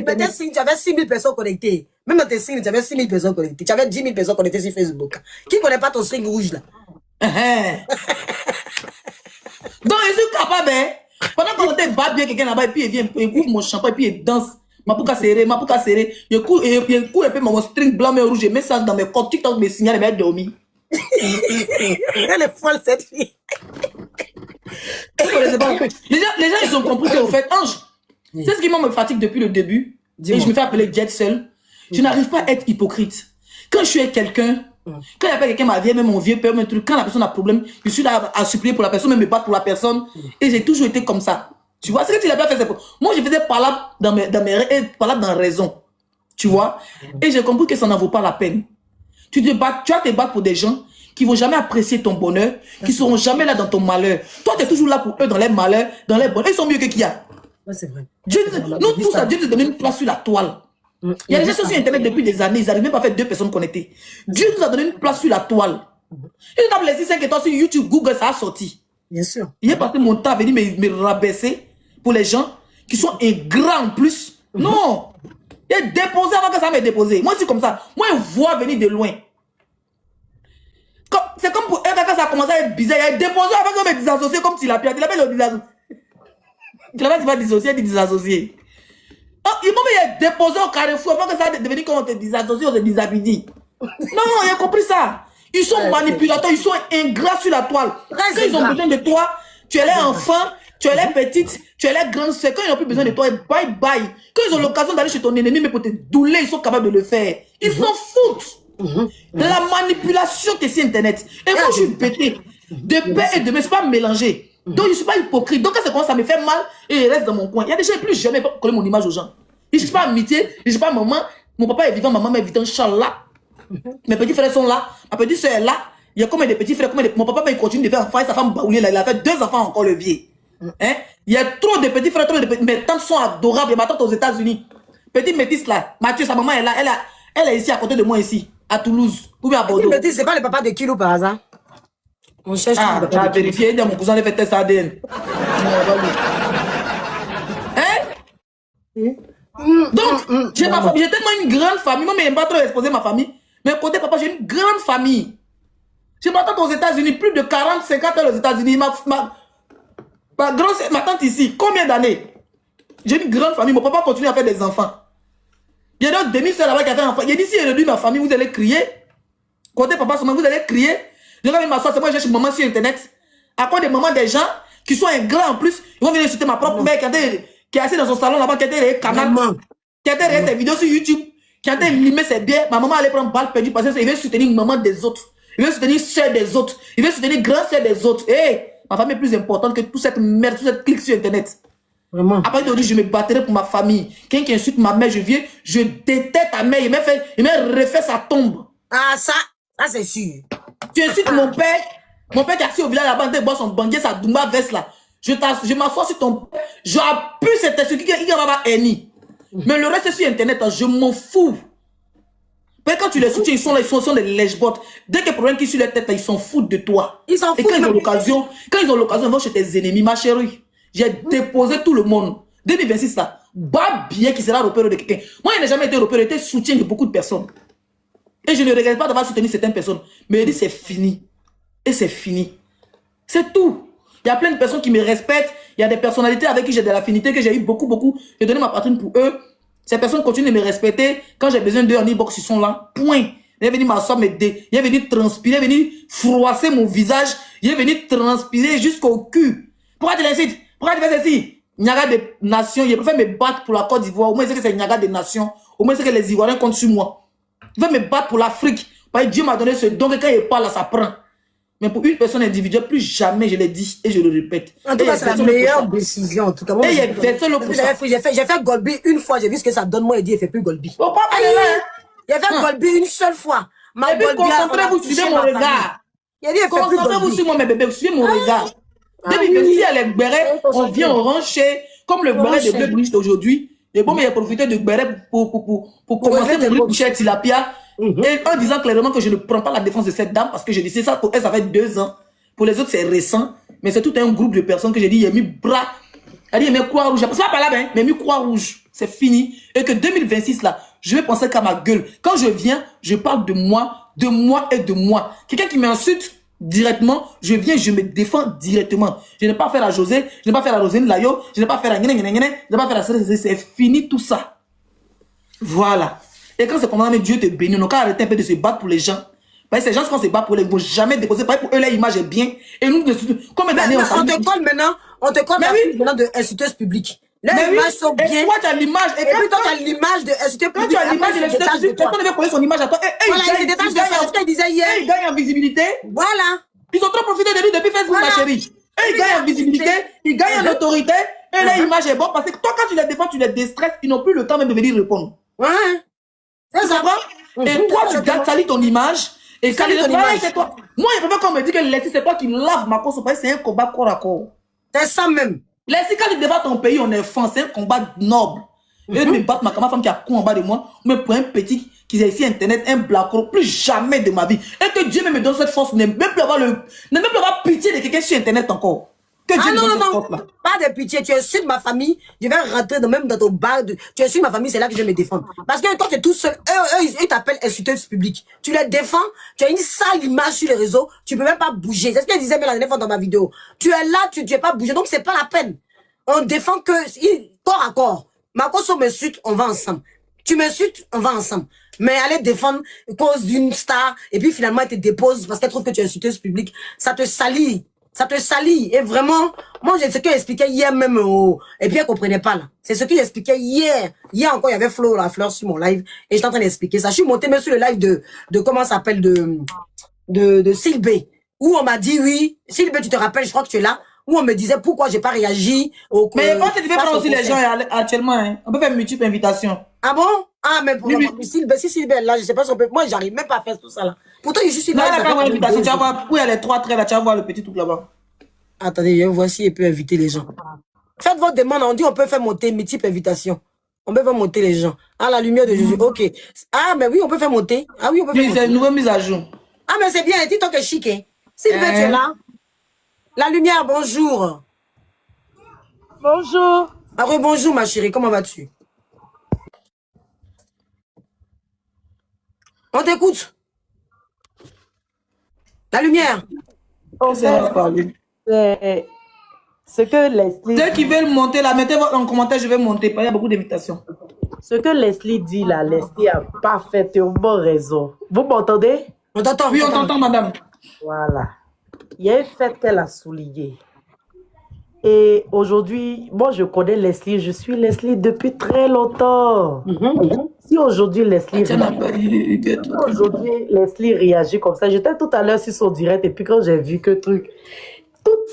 a des signes, tu avais 6 000 personnes connectées. Même dans tes signes, tu avais 6 000 personnes connectées. Tu avais 10 000 personnes connectées sur Facebook. Qui ne connaît pas ton signe rouge là? Donc je suis capable, hein? Pendant qu'on te bat bien quelqu'un là-bas, et puis il vient, il ouvre mon champagne, et puis il danse. Ma pouca serrée. Je cours un peu mon string blanc et rouge, je mets ça dans mes comptes, TikTok me signale, et me dormir. Elle est folle cette fille. Les gens, ils ont compris qu'au fait, Ange, c'est ce qui me fatigue depuis le début. Et je me fais appeler Jet seul. Je n'arrive pas à être hypocrite. Quand je suis avec quelqu'un, quand il y a quelqu'un, ma vieille, même mon vieux père, même truc, quand la personne a un problème, je suis là à supplier pour la personne, même me battre pour la personne. Et j'ai toujours été comme ça. Tu vois, ce que tu n'as pas fait, c'est pour. Moi, je faisais parlable dans mes parlable dans raison. Tu vois. Et j'ai compris que ça n'en vaut pas la peine. Tu vas te battre pour des gens qui vont jamais apprécier ton bonheur, qui seront jamais là dans ton malheur. Toi, tu es toujours là pour eux dans les malheurs, dans les bonheurs. Ils sont mieux que qui a. Ouais, c'est vrai. Nous tous, Dieu nous donne une place sur la toile. Il y a des gens sur Internet depuis des années, ils n'arrivent même pas à faire 2 personnes connectées. Dieu nous a donné une place sur la toile. Et nous avons laissé 5 étoiles sur YouTube, Google, ça a sorti. Bien sûr. Il est passé mon temps à venir me rabaisser pour les gens qui sont ingrats en plus. Non. Il est déposé avant que ça me dépose. Moi, c'est comme ça. Moi, je vois venir de loin. C'est comme pour un gars, quand ça a commencé à être bizarre, il a déposé avant qu'on me désassocie comme s'il a pu. Il appelle le désassocie. Il appelle pas dissocier, il dit désassocer. Oh, il m'a déposé au carrefour avant que ça devienne comme on te désassocie, on te déshabille. Non, il a compris ça. Ils sont manipulateurs, ils sont ingrats sur la toile. Quand ils ont besoin de toi, tu es là enfant, tu es là petite, tu es là grande sœur. Quand ils n'ont plus besoin de toi, bye bye. Quand ils ont l'occasion d'aller chez ton ennemi, mais pour te douler, ils sont capables de le faire. Ils s'en foutent. La manipulation que c'est Internet. Et moi, je suis pété. De paix et de messe, c'est pas mélangé. Donc, je ne suis pas hypocrite. Donc, quand ça commence à me faire mal, et il reste dans mon coin. Il y a des gens qui plus jamais coller mon image aux gens. Je ne suis pas amitié, je ne suis pas maman. Mon papa est vivant, maman est vivant, Inch'Allah. Mes petits frères sont là, ma petite soeur est là. Il y a combien de petits frères, mon papa il continue de faire enfant, sa femme baoulée là, il a fait 2 enfants encore le vieux. Hein? Il y a trop de petits frères, trop de petits. Mes tantes sont adorables, ma tante aux États-Unis. Petite métisse là, Mathieu, sa maman est là, elle est ici à côté de moi ici, à Toulouse, ou bien à Bordeaux. Métisse, c'est pas le papa de Kilo par hasard? On cherche. Ah, tu as vérifié, il dit à mon cousin, il fait test ADN. Hein? Donc, j'ai ma famille, j'ai tellement une grande famille, moi, je n'aime pas trop exposer ma famille. Mais côté papa, j'ai une grande famille. J'ai ma tante aux États-Unis, plus de 40, 50 ans aux États-Unis. Ma tante ici, combien d'années? J'ai une grande famille, mon papa continue à faire des enfants. Il y a d'autres demi-sœurs là-bas qui a fait un enfant. Il a dit, si je réduis ma famille, vous allez crier. Côté papa, vous allez crier. Je vais ma soeur, c'est moi, je cherche maman sur Internet. À quoi des mamans, des gens qui sont ingrats en plus, ils vont venir insulter ma propre mère qui est assise dans son salon là-bas, qui a des canaux, qui a des ses vidéos sur YouTube, qui a limé ses biens. Ma maman allait prendre balle perdue parce qu'il veut soutenir maman des autres. Il veut soutenir soeur des autres. Il veut soutenir grand soeur des autres. Hey, ma famille est plus importante que toute cette merde, toute cette clique sur Internet. Vraiment. Après, aujourd'hui, je me battrai pour ma famille. Quelqu'un qui insulte ma mère, je viens, je déteste ta mère. Il m'a refait sa tombe. Ah, ça c'est sûr. Tu insultes mon père qui est assis au village là-bas, il boit son banquier, sa Dumba veste là. Je m'assois sur ton père, j'appuie cette insulte qui va avoir Eni. Mais le reste, c'est sur Internet, je m'en fous. Mais quand tu les soutiens, ils sont là, ils sont des lèche-bottes. Dès qu'il y a un problème qui est sur leur tête, ils s'en foutent de toi. Ils s'en foutent. Et quand ils ont l'occasion, ils vont chez tes ennemis, ma chérie. J'ai déposé tout le monde. 2026 là, bas bien qui sera repéré de quelqu'un. Moi, il n'a jamais été repéré, il était soutien de beaucoup de personnes. Et je ne regrette pas d'avoir soutenu certaines personnes. Mais il dit c'est fini. Et c'est fini. C'est tout. Il y a plein de personnes qui me respectent. Il y a des personnalités avec qui j'ai de l'affinité, que j'ai eu beaucoup. J'ai donné ma patrie pour eux. Ces personnes continuent de me respecter. Quand j'ai besoin d'eux en e-box, ils sont là. Point. Il est venu m'asseoir, il est venu transpirer, il est venu froisser mon visage. Il est venu transpirer jusqu'au cul. Pourquoi tu l'incites? Pourquoi tu fais ceci? Niaga des nations. Il préfère me battre pour la Côte d'Ivoire. Au moins, c'est que c'est Niaga des nations. Au moins, c'est que les Ivoiriens comptent sur moi. Il veut me battre pour l'Afrique. Parce que Dieu m'a donné ce don que quand il parle, ça prend. Mais pour une personne individuelle, plus jamais je l'ai dit et je le répète. En tout cas, c'est la meilleure décision. En tout cas, moi, et il y a personne pour ça. J'ai fait Golby une fois, j'ai vu ce que ça donne. Moi, il dit, il ne fait plus Golby. Oh, papa, il a fait Golby une seule fois. Et puis, concentrez-vous, suivez mon regard. Concentrez-vous sur moi, mes bébés, suivez mon regard. Depuis que si elle est béret, on vient au rancher, comme le béret de Bleu Bouche d'aujourd'hui. Et bon, mais il a profité de béret pour commencer mon boucher à Tilapia. Et en disant clairement que je ne prends pas la défense de cette dame parce que je dis c'est ça pour elle, ça fait 2 ans. Pour les autres, c'est récent. Mais c'est tout un groupe de personnes que j'ai dit, il a mis bras, elle dit, il a mis croix rouge. C'est pas par là, mais il a mis croix rouge. C'est fini. Et que 2026, là, je vais penser qu'à ma gueule. Quand je viens, je parle de moi et de moi. Quelqu'un qui m'insulte directement, je viens, je me défends directement. Je n'ai pas affaire à José, je n'ai pas affaire à Rosine Layo, je n'ai pas affaire à je n'ai pas affaire à c'est fini tout ça. Voilà. Et quand c'est comme ça, mais Dieu te bénit. On n'a qu'à arrêter un peu de se battre pour les gens. Parce que ces gens, quand on se bat pour les, ils ne vont jamais déposer. Parce que pour eux, leur image est bien. Et nous, combien d'années on te colle maintenant de insulteuse publique. Les images sont bien. Et toi, tu as l'image. Et puis toi, tu as l'image de insulteuse publique. Quand tu as l'image de l'insulteuse publique, personne ne veut coller son image à toi. Voilà, il se détache de ça. C'est ce qu'il disait hier. Ils gagnent en visibilité. Voilà. Ils ont trop profité de lui depuis Facebook, ma chérie. Et ils gagnent en visibilité, ils gagnent en autorité. Et leur image est bonne. Parce que toi, quand tu les défends, tu les déstresses. Ils n'ont plus le temps même de venir répondre. Ouais. Tu comprends? Et toi, tu salis ton image. Et salis ton image, c'est toi. Moi, il préfère qu'on me dit que Leslie, c'est toi qui lave ma cause. C'est un combat corps à corps. C'est ça même. Leslie, quand tu défends ton pays, on est fan. C'est un combat noble. Et me battre ma femme qui a coup en bas de moi. Mais pour un petit qu'ils aient ici Internet, un blacro, plus jamais de ma vie. Et que Dieu me donne cette force, ne même plus avoir pitié de quelqu'un sur Internet encore. Que Dieu me donne cette force-là. Pas de pitié, tu insultes ma famille, je vais rentrer même dans ton bar, tu insultes ma famille, c'est là que je vais me défendre. Parce que quand tu es tout seul, eux ils t'appellent insulteuse publique. Tu les défends, tu as une sale image sur les réseaux, tu peux même pas bouger. C'est ce que je disais mais la dernière fois dans ma vidéo. Tu es là, tu es pas bougé, donc c'est pas la peine. On défend que, corps à corps. Makoso m'insulte, on va ensemble. Tu m'insultes, on va ensemble. Mais aller défendre cause d'une star, et puis finalement elle te dépose parce qu'elle trouve que tu es insulteuse publique, ça te salit. Ça te salit. Et vraiment, moi, c'est ce que j'expliquais hier même. Et puis, elle comprenait pas, là. C'est ce que j'expliquais hier. Hier encore, il y avait Flo la fleur sur mon live. Et j'étais en train d'expliquer ça. Je suis montée même sur le live de comment ça s'appelle, de Sylbé. Où on m'a dit, oui, Sylbé, tu te rappelles, je crois que tu es là. Où on me disait pourquoi j'ai pas réagi au. Mais quand tu fais prendre aussi les gens actuellement, hein, on peut faire multiples invitations. Ah bon? Ah, mais pour Sylbé, si Sylbé est là, je sais pas si on peut. Moi, j'arrive même pas à faire tout ça là. Pourtant, je suis là. Non, elle a pas invitation. Tu vas voir, où il y a les 3 traits là, tu vas voir le petit truc là-bas. Attendez, je vois si elle peut inviter les gens. Faites votre demande, on dit on peut faire monter multiples invitations. On peut faire monter les gens. Ah, la lumière de Jésus, ok. Ah, mais oui, on peut faire monter. Ah oui, on peut faire monter. C'est une nouvelle mise à jour. Ah, mais c'est bien, TikTok est chic, hein. Sylvie, tu es là? La lumière, bonjour. Bonjour. Ah, bonjour, ma chérie, comment vas-tu? On t'écoute. La lumière. Ce que Leslie... Ceux qui veulent monter là, mettez en commentaire, je vais monter. Il y a beaucoup d'invitations. Ce que Leslie dit là, Leslie a parfaitement raison. Vous m'entendez? On t'entend. Oui, on t'entend, madame. Voilà. Il y a un fait qu'elle a souligné. Et aujourd'hui, moi je connais Leslie, je suis Leslie depuis très longtemps. Si aujourd'hui Leslie réagit comme ça, j'étais tout à l'heure sur son direct et puis quand j'ai vu que truc,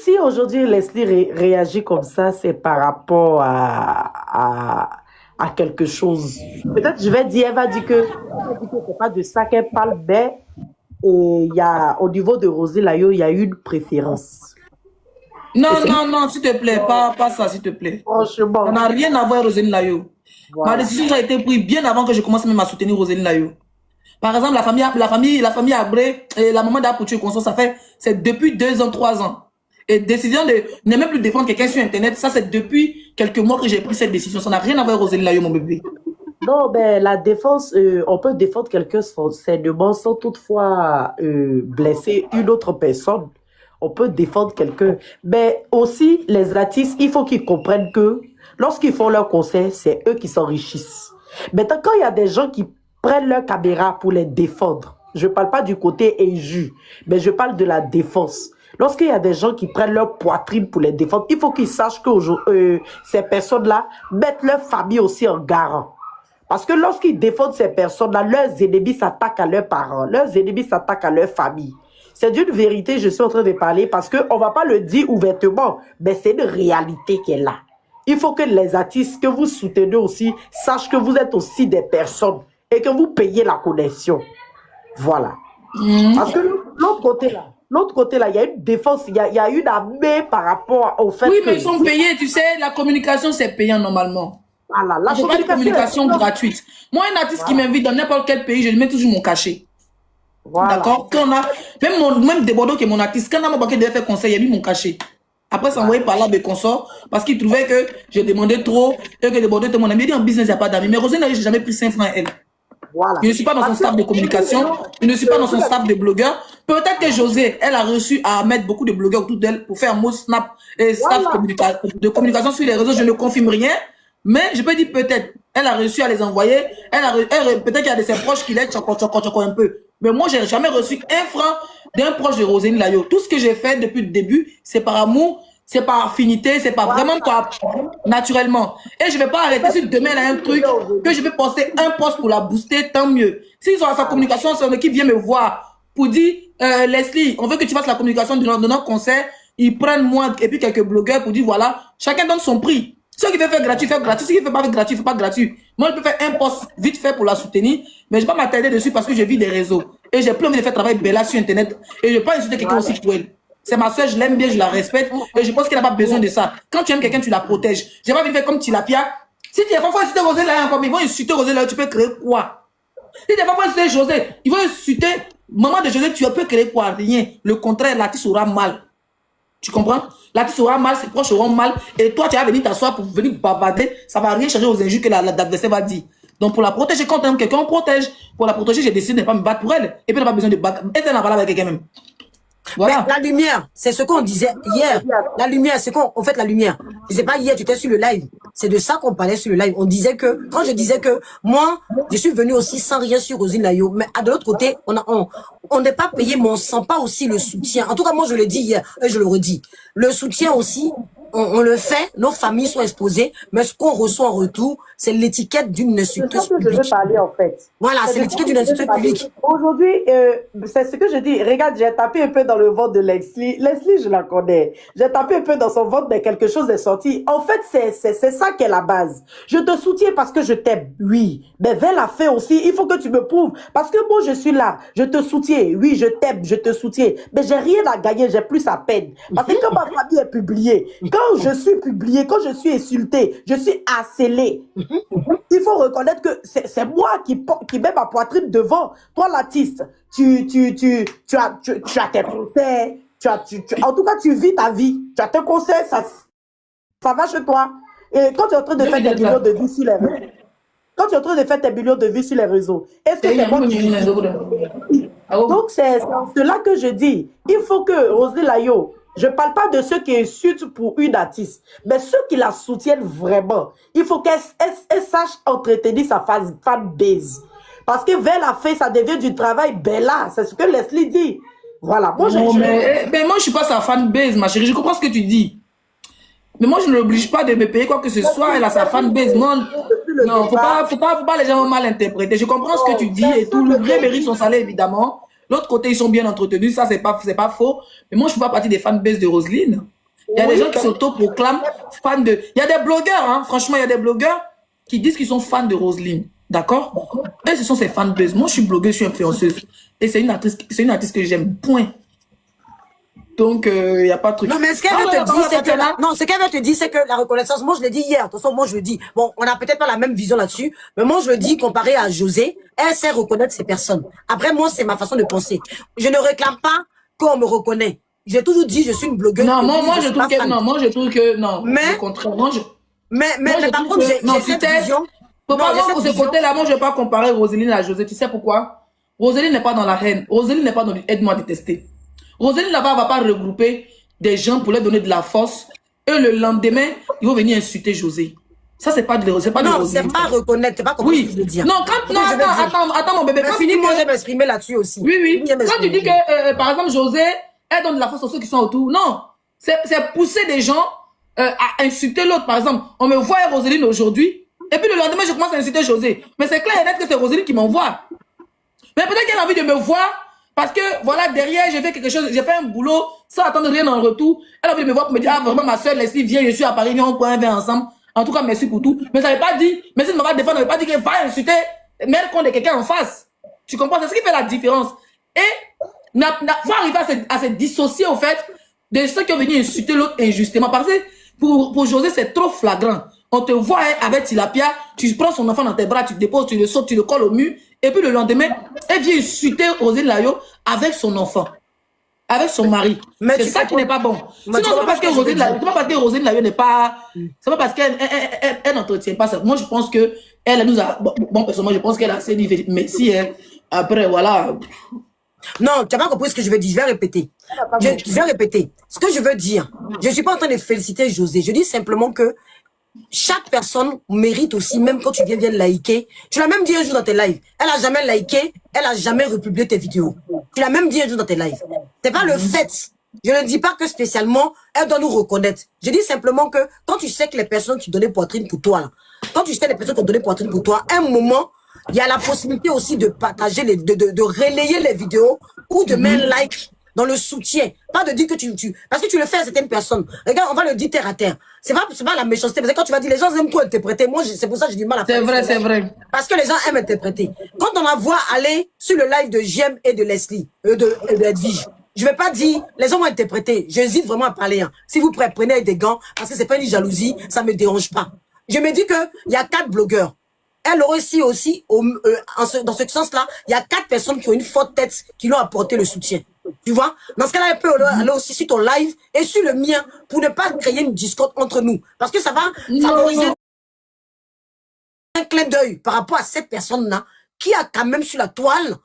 si aujourd'hui Leslie réagit comme ça, c'est par rapport à quelque chose. Peut-être je vais dire, elle va dire que c'est pas de ça qu'elle parle, mais il y a au niveau de Rosé Layo, il y a une préférence. Non, s'il te plaît, pas ça, s'il te plaît. Franchement. Ça n'a rien à voir avec Roselyne Layo. Voilà. Ma décision a été prise bien avant que je commence même à soutenir Roselyne Layo. Par exemple, la famille Abré et la maman d'Apoutu et consort, c'est depuis 2 ans, 3 ans. Et décision de ne même plus défendre quelqu'un sur Internet, ça c'est depuis quelques mois que j'ai pris cette décision. Ça n'a rien à voir avec Roselyne Layo, mon bébé. Non, mais la défense, on peut défendre quelqu'un sainement sans toutefois blesser une autre personne. On peut défendre quelqu'un. Mais aussi, les artistes, il faut qu'ils comprennent que lorsqu'ils font leur concert, c'est eux qui s'enrichissent. Maintenant, quand il y a des gens qui prennent leur caméra pour les défendre, je ne parle pas du côté injure, mais je parle de la défense. Lorsqu'il y a des gens qui prennent leur poitrine pour les défendre, il faut qu'ils sachent que ces personnes-là mettent leur famille aussi en garant. Parce que lorsqu'ils défendent ces personnes-là, leurs ennemis s'attaquent à leurs parents, leurs ennemis s'attaquent à leur famille. C'est d'une vérité, je suis en train de parler, parce qu'on ne va pas le dire ouvertement, mais c'est une réalité qui est là. Il faut que les artistes que vous soutenez aussi sachent que vous êtes aussi des personnes et que vous payez la connexion. Voilà. Parce que l'autre côté là, il y a une défense, il y a une armée par rapport au fait que... Oui, mais ils sont payés, tu sais, la communication, c'est payant normalement. Voilà, la communication gratuite. Moi, un artiste qui m'invite dans n'importe quel pays, je lui mets toujours mon cachet. Voilà. D'accord? Même Debodo qui est mon artiste, quand on m'a devait faire conseil, il a mis mon cachet. Après, ça envoyé par là des consorts parce qu'il trouvait que j'ai demandé trop et que Debodo était mon ami. Il dit en business, il n'y a pas d'amis. Mais Roselyne, je n'ai jamais pris 5 francs à elle. Voilà. Je ne suis pas dans son staff de communication. Je ne suis pas dans son staff de blogueur. Peut-être que José, elle a reçu à mettre beaucoup de blogueurs autour d'elle pour faire un mot snap et staff de communication sur les réseaux. Je ne confirme rien. Mais je peux dire peut-être. Elle a reçu à les envoyer. Peut-être qu'il y a de ses proches qui l'aident un peu. Mais moi, je n'ai jamais reçu 1 franc d'un proche de Roselyne Layo. Tout ce que j'ai fait depuis le début, c'est par amour, c'est par affinité, c'est pas vraiment pas naturellement. Et je vais pas arrêter si demain elle a un truc que je vais poster un post pour la booster, tant mieux. S'ils ont sa communication, son équipe vient me voir pour dire Leslie, on veut que tu fasses la communication de notre concert. Ils prennent moi et puis quelques blogueurs pour dire voilà, chacun donne son prix. Ceux qui veulent faire gratuit, fait gratuit. Ceux qui ne veulent pas faire gratuit, fait pas gratuit. Moi, je peux faire un post vite fait pour la soutenir, mais je ne vais pas m'attarder dessus parce que je vis des réseaux. Et j'ai plus envie de faire travailler Bella sur Internet. Et je ne vais pas insulter quelqu'un aussi pour elle. C'est ma soeur, je l'aime bien, je la respecte. Et je pense qu'elle n'a pas besoin de ça. Quand tu aimes quelqu'un, tu la protèges. J'ai pas envie de faire comme Tilapia. Si tu es parfois insulter Roselyne Layo encore, mais ils vont insulter Roselyne Layo, tu peux créer quoi? Si des fois, vous insultez José, ils vont insulter maman de José, tu peux créer quoi? Rien. Le contraire, l'artiste aura mal. Tu comprends? L'artiste aura mal, ses proches auront mal, et toi, tu vas venir t'asseoir pour venir bavarder, ça va rien changer aux injures que l'adversaire va dire. Donc, pour la protéger, quand on aime quelqu'un, on protège. Pour la protéger, j'ai décidé de ne pas me battre pour elle. Et puis, elle n'a pas besoin de battre. Elle n'a pas avec quelqu'un même. Voilà. Mais la lumière, c'est ce qu'on disait hier. La lumière, c'est qu'on fait la lumière. Je sais pas, hier, tu étais sur le live. C'est de ça qu'on parlait sur le live. On disait que, quand je disais que, moi, je suis venu aussi sans rien sur Roselyne Layo. Mais de l'autre côté, on n'est pas payé, mais on sent pas aussi le soutien. En tout cas, moi, je le dis hier, et je le redis. Le soutien aussi, on le fait, nos familles sont exposées, mais ce qu'on reçoit en retour, c'est l'étiquette d'une insulteuse publique. C'est ça que je veux parler, en fait. Voilà, c'est l'étiquette d'une insulteuse publique. Aujourd'hui, c'est ce que je dis. Regarde, j'ai tapé un peu dans le ventre de Leslie. Leslie, je la connais. J'ai tapé un peu dans son ventre, mais quelque chose est sorti. En fait, c'est ça qui est la base. Je te soutiens parce que je t'aime, oui. Mais vers la fin aussi, il faut que tu me prouves. Parce que moi, je suis là. Je te soutiens. Oui, je t'aime, je te soutiens. Mais j'ai rien à gagner, j'ai plus à peine. Parce que quand ma famille est publiée, quand je suis publiée, quand je suis insultée, je suis harcelée. Il faut reconnaître que c'est moi qui mets ma poitrine devant. Toi, l'artiste, tu as tes concerts, en tout cas, tu vis ta vie. Tu as tes concerts, ça va chez toi. Et quand tu es en train de faire des millions de vues sur les réseaux, quand tu es en train de faire tes millions de vues sur les réseaux, est-ce que c'est moi qui... Donc, c'est cela que je dis. Il faut que Roselyne Layo, je ne parle pas de ceux qui insultent pour une artiste, mais ceux qui la soutiennent vraiment. Il faut qu'elle sache entretenir sa fanbase. Parce que vers la fin, ça devient du travail bella. C'est ce que Leslie dit. Voilà. Moi, moi, je ne suis pas sa fanbase, ma chérie. Je comprends ce que tu dis. Mais moi, je ne l'oblige pas de me payer quoi que ce soit. Elle a sa fanbase. Non, faut pas les gens mal interpréter. Je comprends ce que tu dis et tout. Le vrai mérite son salaire, évidemment. L'autre côté, ils sont bien entretenus. Ça, c'est pas faux. Mais moi, je ne suis pas partie des fanbases de Roselyne. Il y a des gens qui s'auto-proclament fans de... Il y a des blogueurs, hein. Franchement, il y a des blogueurs qui disent qu'ils sont fans de Roselyne. D'accord? Et ce sont ses fanbases. Moi, je suis blogueuse, je suis influenceuse. Et c'est une artiste que j'aime. Point. Donc, il n'y a pas de truc. Non, mais ce qu'elle veut te dire, c'est que... Non, ce qu'elle veut te dire, c'est que la reconnaissance, moi, je l'ai dit hier. De toute façon, moi, je le dis. Bon, on n'a peut-être pas la même vision là-dessus, mais moi, je le dis, comparé à José, elle sait reconnaître ces personnes. Après, moi, c'est ma façon de penser. Je ne réclame pas qu'on me reconnaît. J'ai toujours dit, je suis une blogueuse. Non, moi, je trouve que, non. Mais, au contraire, moi, par contre, j'ai cette vision. Pour ce côté-là, moi, je ne vais pas comparer Roselyne à José. Tu sais pourquoi? Roselyne n'est pas dans la haine. Roselyne n'est pas dans aide-moi à détester. Roselyne là-bas va pas regrouper des gens pour leur donner de la force. Et le lendemain, ils vont venir insulter José. Ça, c'est pas de Roselyne. Non, c'est pas reconnaître, c'est pas comment je veux dire. Non, attends, mon bébé. Mais moi, je vais m'exprimer là-dessus aussi. Oui. Quand tu dis que, par exemple, José, elle donne de la force à ceux qui sont autour. Non. C'est pousser des gens à insulter l'autre. Par exemple, on me voit Roselyne aujourd'hui. Et puis le lendemain, je commence à insulter José. Mais c'est clair et net que c'est Roselyne qui m'envoie. Mais peut-être qu'elle a envie de me voir parce que, voilà, derrière, j'ai fait quelque chose, j'ai fait un boulot sans attendre rien en retour. Elle a envie de me voir pour me dire, ah, vraiment, ma soeur Leslie, viens, je suis à Paris, viens, on prend un verre ensemble. En tout cas, merci pour tout. Mais ça n'avait pas dit, merci de m'avoir défendu, ça n'avait pas dit qu'elle va insulter, mettre contre quelqu'un en face. Tu comprends? C'est ce qui fait la différence. Et, faut arriver à se dissocier, au fait, de ceux qui ont venu insulter l'autre injustement. Parce que, pour José, c'est trop flagrant. On te voit avec Tilapia, tu prends son enfant dans tes bras, tu le déposes, tu le sautes, tu le colles au mur, et puis le lendemain, elle vient insulter Roselyne Layo avec son enfant, avec son mari. C'est ça qui n'est pas bon. Sinon, c'est pas parce que Roselyne Layo n'est pas... C'est pas parce qu'elle n'entretient pas ça. Moi, je pense que elle nous a... Bon, personnellement, je pense qu'elle a assez dit merci. Hein. Après, voilà... Non, tu n'as pas compris ce que je veux dire. Je vais répéter. Je vais répéter. Ce que je veux dire, je ne suis pas en train de féliciter José. Je dis simplement que chaque personne mérite aussi, même quand tu viens liker. Tu l'as même dit un jour dans tes lives. Elle n'a jamais liké, elle n'a jamais republié tes vidéos. Tu l'as même dit un jour dans tes lives. C'est pas le fait. Je ne dis pas que spécialement, elle doit nous reconnaître. Je dis simplement que quand tu sais que les personnes qui donnaient poitrine pour toi, là, quand tu sais les personnes qui ont donné poitrine pour toi, à un moment, il y a la possibilité aussi de partager, de relayer les vidéos ou de mettre un like dans le soutien. Pas de dire que parce que tu le fais à certaines personnes. Regarde, on va le dire terre à terre. C'est pas la méchanceté. Parce que quand tu vas dire, les gens aiment quoi interpréter. Moi, c'est pour ça que j'ai du mal à faire. C'est vrai. Parce que les gens aiment interpréter. Quand on la voit aller sur le live de JM et de Leslie, de Edwige, je vais pas dire, les gens vont interpréter. J'hésite vraiment à parler. Hein. Si vous prenez avec des gants, parce que c'est pas une jalousie, ça me dérange pas. Je me dis que il y a 4 blogueurs. elle aussi, dans ce sens-là, il y a 4 personnes qui ont une forte tête qui lui ont apporté le soutien. Tu vois? Dans ce cas-là, elle peut aller aussi sur ton live et sur le mien pour ne pas créer une discorde entre nous. Parce que ça va favoriser un clin d'œil par rapport à cette personne-là qui a quand même sur la toile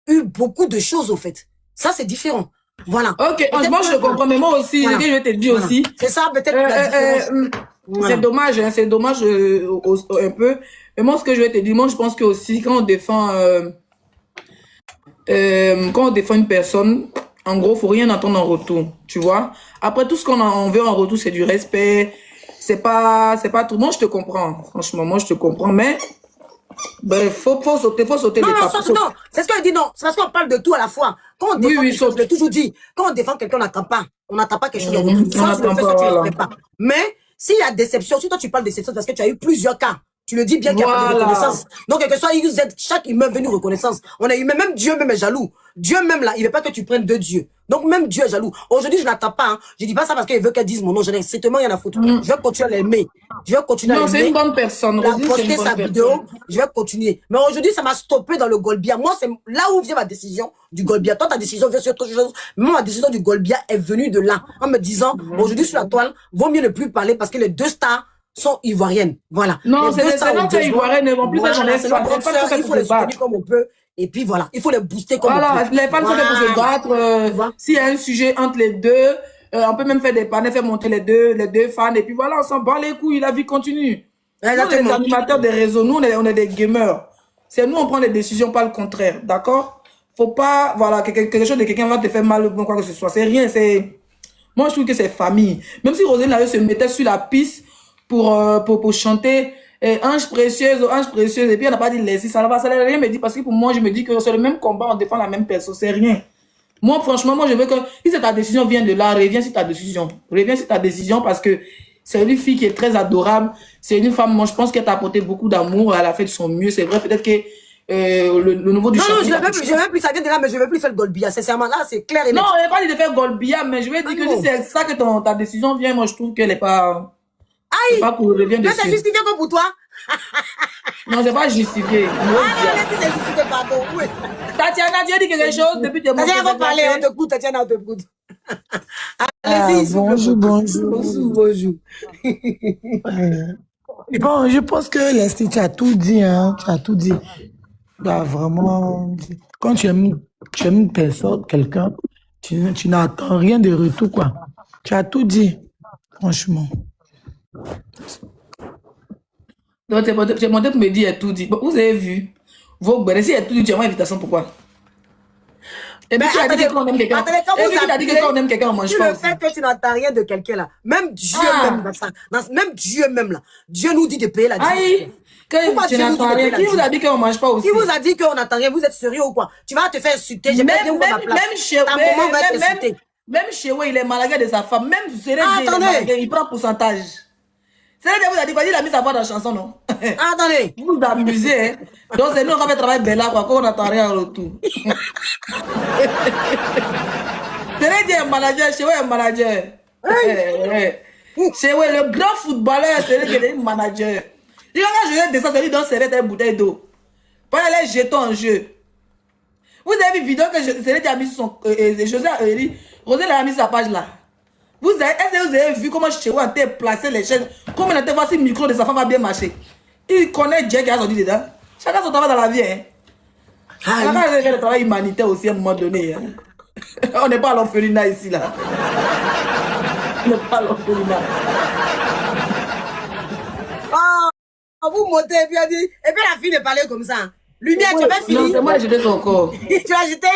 eu beaucoup de choses au fait. Ça, c'est différent. Voilà. Ok, moi je comprends, mais moi aussi, voilà. Je vais te dire aussi. C'est ça, peut-être la différence. Voilà. C'est dommage un peu. Mais moi, ce que je vais te dire, moi je pense que aussi, quand on défend une personne, en gros, faut rien attendre en retour, tu vois. Après, tout ce qu'on veut en retour, c'est du respect. C'est pas tout. Moi, je te comprends. Franchement, moi, je te comprends. Mais, ben, faut sauter non, l'étape. Non, c'est ce que je dis, non. C'est parce qu'on parle de tout à la fois. Quand on défend quelque chose, je l'ai toujours dit. Quand on défend quelqu'un, on n'attend pas. On n'attend pas quelque chose en retour. Ça, tu le fais, tu ne le fais pas. Mais, s'il y a déception, si toi tu parles de déception parce que tu as eu plusieurs cas, tu le dis bien qu'il n'y a pas de reconnaissance. Donc, quel que soit chaque humain veut une reconnaissance. On est humain, même Dieu même est jaloux. Dieu même là, il veut pas que tu prennes deux dieux. Donc, même Dieu est jaloux. Aujourd'hui, je n'attends pas, hein. Je dis pas ça parce qu'il veut qu'elle dise mon nom. Je n'ai strictement rien à foutre. Je vais continuer à l'aimer. Je vais continuer à l'aimer. Non, c'est une bonne personne. Elle a posté sa vidéo. Je vais continuer. Mais aujourd'hui, ça m'a stoppé dans le Golbia. Moi, c'est là où vient ma décision du Golbia. Toi, ta décision vient sur autre chose. Moi, ma décision du Golbia est venue de là. En me disant, aujourd'hui, sur la toile, vaut mieux ne plus parler parce que les deux stars sont ivoiriennes. Voilà. Non, c'est pas ivoiriennes. En plus, voilà, il faut les soutenir comme on peut. Et puis voilà, il faut les booster comme on peut. Voilà, les femmes sont là pour se battre. S'il y a un sujet entre les deux, on peut même faire des panels, faire monter les deux fans. Et puis voilà, on s'en bat les couilles, la vie continue. Nous, on est les animateurs des réseaux, nous, on est des gamers. C'est nous, on prend les décisions, pas le contraire. D'accord? Faut pas, voilà, quelque chose de quelqu'un va te faire mal ou quoi que ce soit. C'est rien, c'est... Moi, je trouve que c'est famille. Même si Roselyne Layo se mettait sur la piste pour chanter ange précieuse, et puis on n'a pas dit laissez, ça n'a rien me dit parce que pour moi, je me dis que c'est le même combat, on défend la même personne, c'est rien. Moi, franchement, moi, je veux que, si ta décision vient de là, reviens sur ta décision. Reviens sur ta décision parce que c'est une fille qui est très adorable. C'est une femme, moi, je pense qu'elle t'a apporté beaucoup d'amour, elle a fait de son mieux. C'est vrai, peut-être que le nouveau du champion... Non, je ne veux plus, ça vient de là, mais je ne veux plus faire le Golbia. Sincèrement, là, c'est clair et net. Non, je n'ai pas dit de faire Golbia, mais je vais dire que si c'est ça que ta décision vient, moi, je trouve qu'elle n'est pas... Aïe! Pas pour revenir dessus. C'est justifié comme pour toi? Non, c'est pas justifié. C'est justifié, pardon. Oui. Tatiana, tu as dit quelque chose depuis tes mots. Tatiana, va parler, on t'écoute, Tatiana, on t'écoute. Allez-y, bonjour. Bonjour. Bon, je pense que Leslie, tu as tout dit, hein. Tu as tout dit. Bah, vraiment, quand tu aimes une personne, quelqu'un, tu n'attends rien de retour, quoi. Tu as tout dit, franchement. Donc, tu es monté pour me dire, il a tout dit. Vous avez vu, vos bérets, si il a tout dit, tu as une invitation, pourquoi? Et puis, tu as dit qu'on aime quelqu'un. Tu as dit qu'on aime quelqu'un, on mange pas. Le fait que tu n'entends rien de quelqu'un là, même Dieu même dans ça, même Dieu même là, Dieu nous dit de payer la dîme. Aïe! Tu n'entends rien. Qui vous a dit qu'on mange pas aussi? Qui vous a dit qu'on n'entend rien? Vous êtes sérieux ou quoi? Tu vas te faire insulter. Même chez vous, il est malagué de sa femme. Même il prend pourcentage. C'est là que vous avez dit quoi? Il a mis sa voix dans la chanson, non? Attendez. Vous vous amusez, hein? Donc c'est nous, on va faire travail bella, quoi, qu'on n'attend rien en retour. C'est là qu'il y a un manager, chez vous, il y a un manager. Chez vous, le grand footballeur, c'est là qu'il y a un manager. Il va quand je descends, c'est lui dans ses une bouteille d'eau. Pendant les jetons en jeu. Vous avez vu vidéo que c'est là qui a mis sur son... José a mis sa page là. Est-ce que vous avez vu comment chez vous a placé les chaises? Comment il a été voir si le micro de sa femme va bien marcher? Il connaît Dieu qui a sorti dedans. Chacun son travail dans la vie. Hein. Chacun a fait le travail humanitaire aussi à un moment donné. Hein. On n'est pas à l'orphelinat ici là. On n'est pas à l'orphelinat. Oh, vous montez et puis elle dit, et puis la fille de parler comme ça. Lumière, tu as pas fini? Non, c'est moi qui ai jeté son corps. Tu l'as jeté?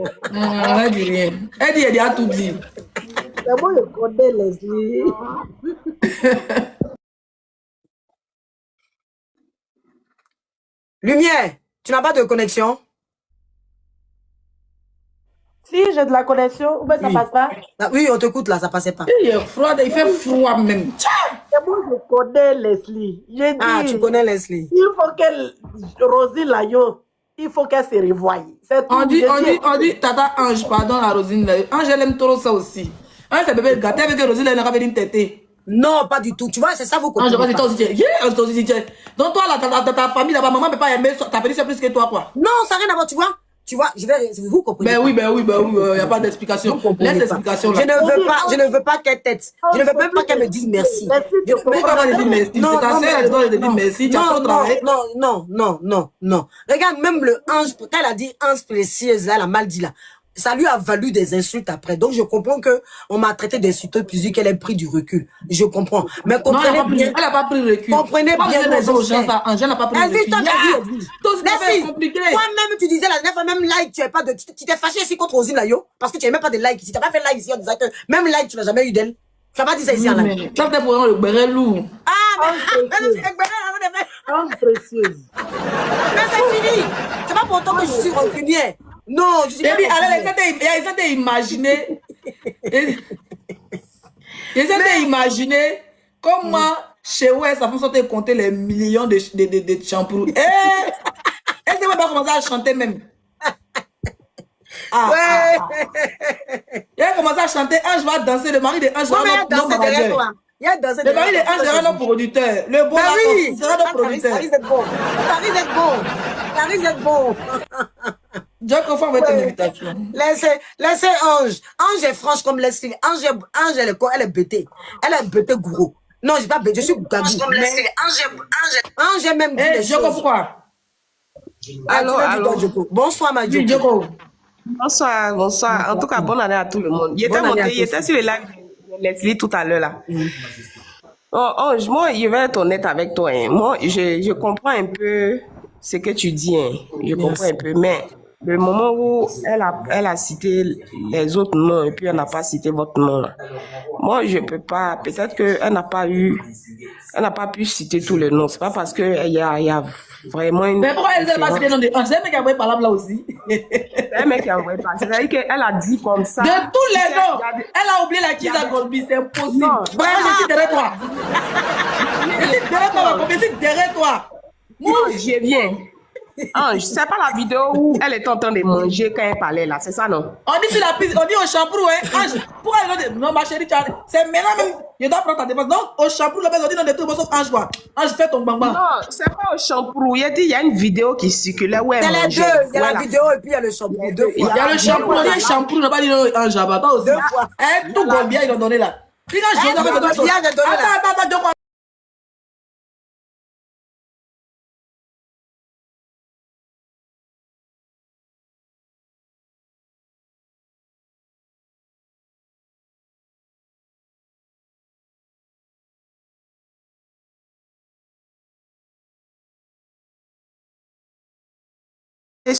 Elle dit rien. Elle a tout dit. C'est moi, je connais Leslie. Lumière, tu n'as pas de connexion? Si, j'ai de la connexion, mais ça passe pas. Ah, oui, on t'écoute là, ça passait pas. Il est froid, il fait froid même. C'est moi, je connais Leslie. Ah, tu connais Leslie. Il faut que Roselyne Layo, il faut qu'elle se revoie. On dit Tata Ange, pardon, la Roselyne Layo. Ange, elle aime trop ça aussi. Ange, c'est bébé gâté avec Roselyne, elle n'a pas une tête. Non, pas du tout. Tu vois, c'est ça, vous Ange, comprenez vas-y, pas. toi aussi, toi aussi, donc toi, là, ta famille, là-bas, maman ne peut pas aimer ta petite sœur plus que toi, quoi. Non, ça n'a rien à voir, tu vois. Tu vois, vous comprenez pas. Oui, il n'y a pas d'explication. Vous comprenez Laisse pas. l'explication, là. Je ne veux pas qu'elle tête. Je ne veux même pas qu'elle me dise merci. Pourquoi elle doit dire merci? C'est ta sœur, elle doit dire merci. Tu as trop travaillé. Non. Regarde, même le ange, quand elle a dit ange précieuse, là, elle a mal dit là. Ça lui a valu des insultes après. Donc, je comprends que on m'a traité d'insulteuse puis qu'elle ait pris du recul. Je comprends. Mais Non, comprenez bien. elle n'a pas pris le recul. Comprenez bien les mon gens, Angèle n'a pas pris le Elvis, recul. toi, t'as dit, Elvis. Tout ce qui est compliqué. Toi-même, tu disais la dernière fois, même like, tu t'es fâché ici contre Rosine, là, yo. Parce que tu n'aimais pas de like ici. Tu n'as pas fait like ici en disant que même like, tu n'as jamais eu d'elle. Tu n'as pas dit ça ici en live. Ça, c'était pour le béret lourd. Ah, Ange précieuse. mais c'est fini. C'est pas pour autant que je suis rancunière. Non, je suis pas Allez, rancunière. essaie d'imaginer. Essaie d'imaginer comment chez West, ça fait compter les millions de champoux. Elle ne sait pas commencer à chanter même. Elle a commencé à chanter. Ange va danser. Le mari de Ange sera notre manager. Le mari de Ange sera notre producteur. Le bon sera notre producteur. Paris est bon. Je confonds avec ton invitation. Laissez Ange. Ange est franche comme Leslie. Ange, elle est bêtée. Elle est bêtée gourou. Non, je suis pas bêtée, je suis gagou. Ange est même dit les Joko, choses. pourquoi? Allô. Bonsoir, ma Oui, Joko. Joko. Bonsoir. En tout cas, bonne année à tout le monde. Il était sur le live de Leslie tout à l'heure là. Oh, moi, je vais être honnête avec toi. Hein. Moi, je comprends un peu ce que tu dis. Hein. Je comprends un peu, mais le moment où elle a cité les autres noms et puis elle n'a pas cité votre nom là. Moi, je peux pas. Peut-être qu'elle n'a pas pu citer tous les noms. C'est pas parce que il y a vraiment une. Mais pourquoi elle ne pas citer le nom de Ange? C'est un mec qui a envoyé par là aussi. C'est un mec qui a envoyé par. C'est-à-dire qu'elle a dit comme ça. De tous les noms, elle a oublié la Kisa Golbi, c'est impossible. Non, Vraiment, je suis derrière toi. Je suis derrière toi, ma copine, je suis derrière toi. Non, je viens. Ange, c'est pas la vidéo où elle est en train de manger quand elle parlait là, c'est ça non? On dit sur la piste, on dit au shampoo, hein. Ange, pourquoi elle dit non, ma chérie, c'est maintenant même, je dois prendre ta défense. Donc, au shampoo, on dit non, des trucs, sauf Ange, quoi. Ange, fais ton bang. Non, c'est pas au shampoo. Il y a une vidéo qui circulait où elle Il y a les mangeait. deux. Il y a Voilà. la vidéo et puis il y a le shampoo. Deux Il fois. y a le shampoo, on dit shampoo, on n'a pas dit non, Ange, toi aussi. 2 fois. Hein, tout Golbia, ils ont donné là. Puis quand je Golbia, j'ai donné là. Attends,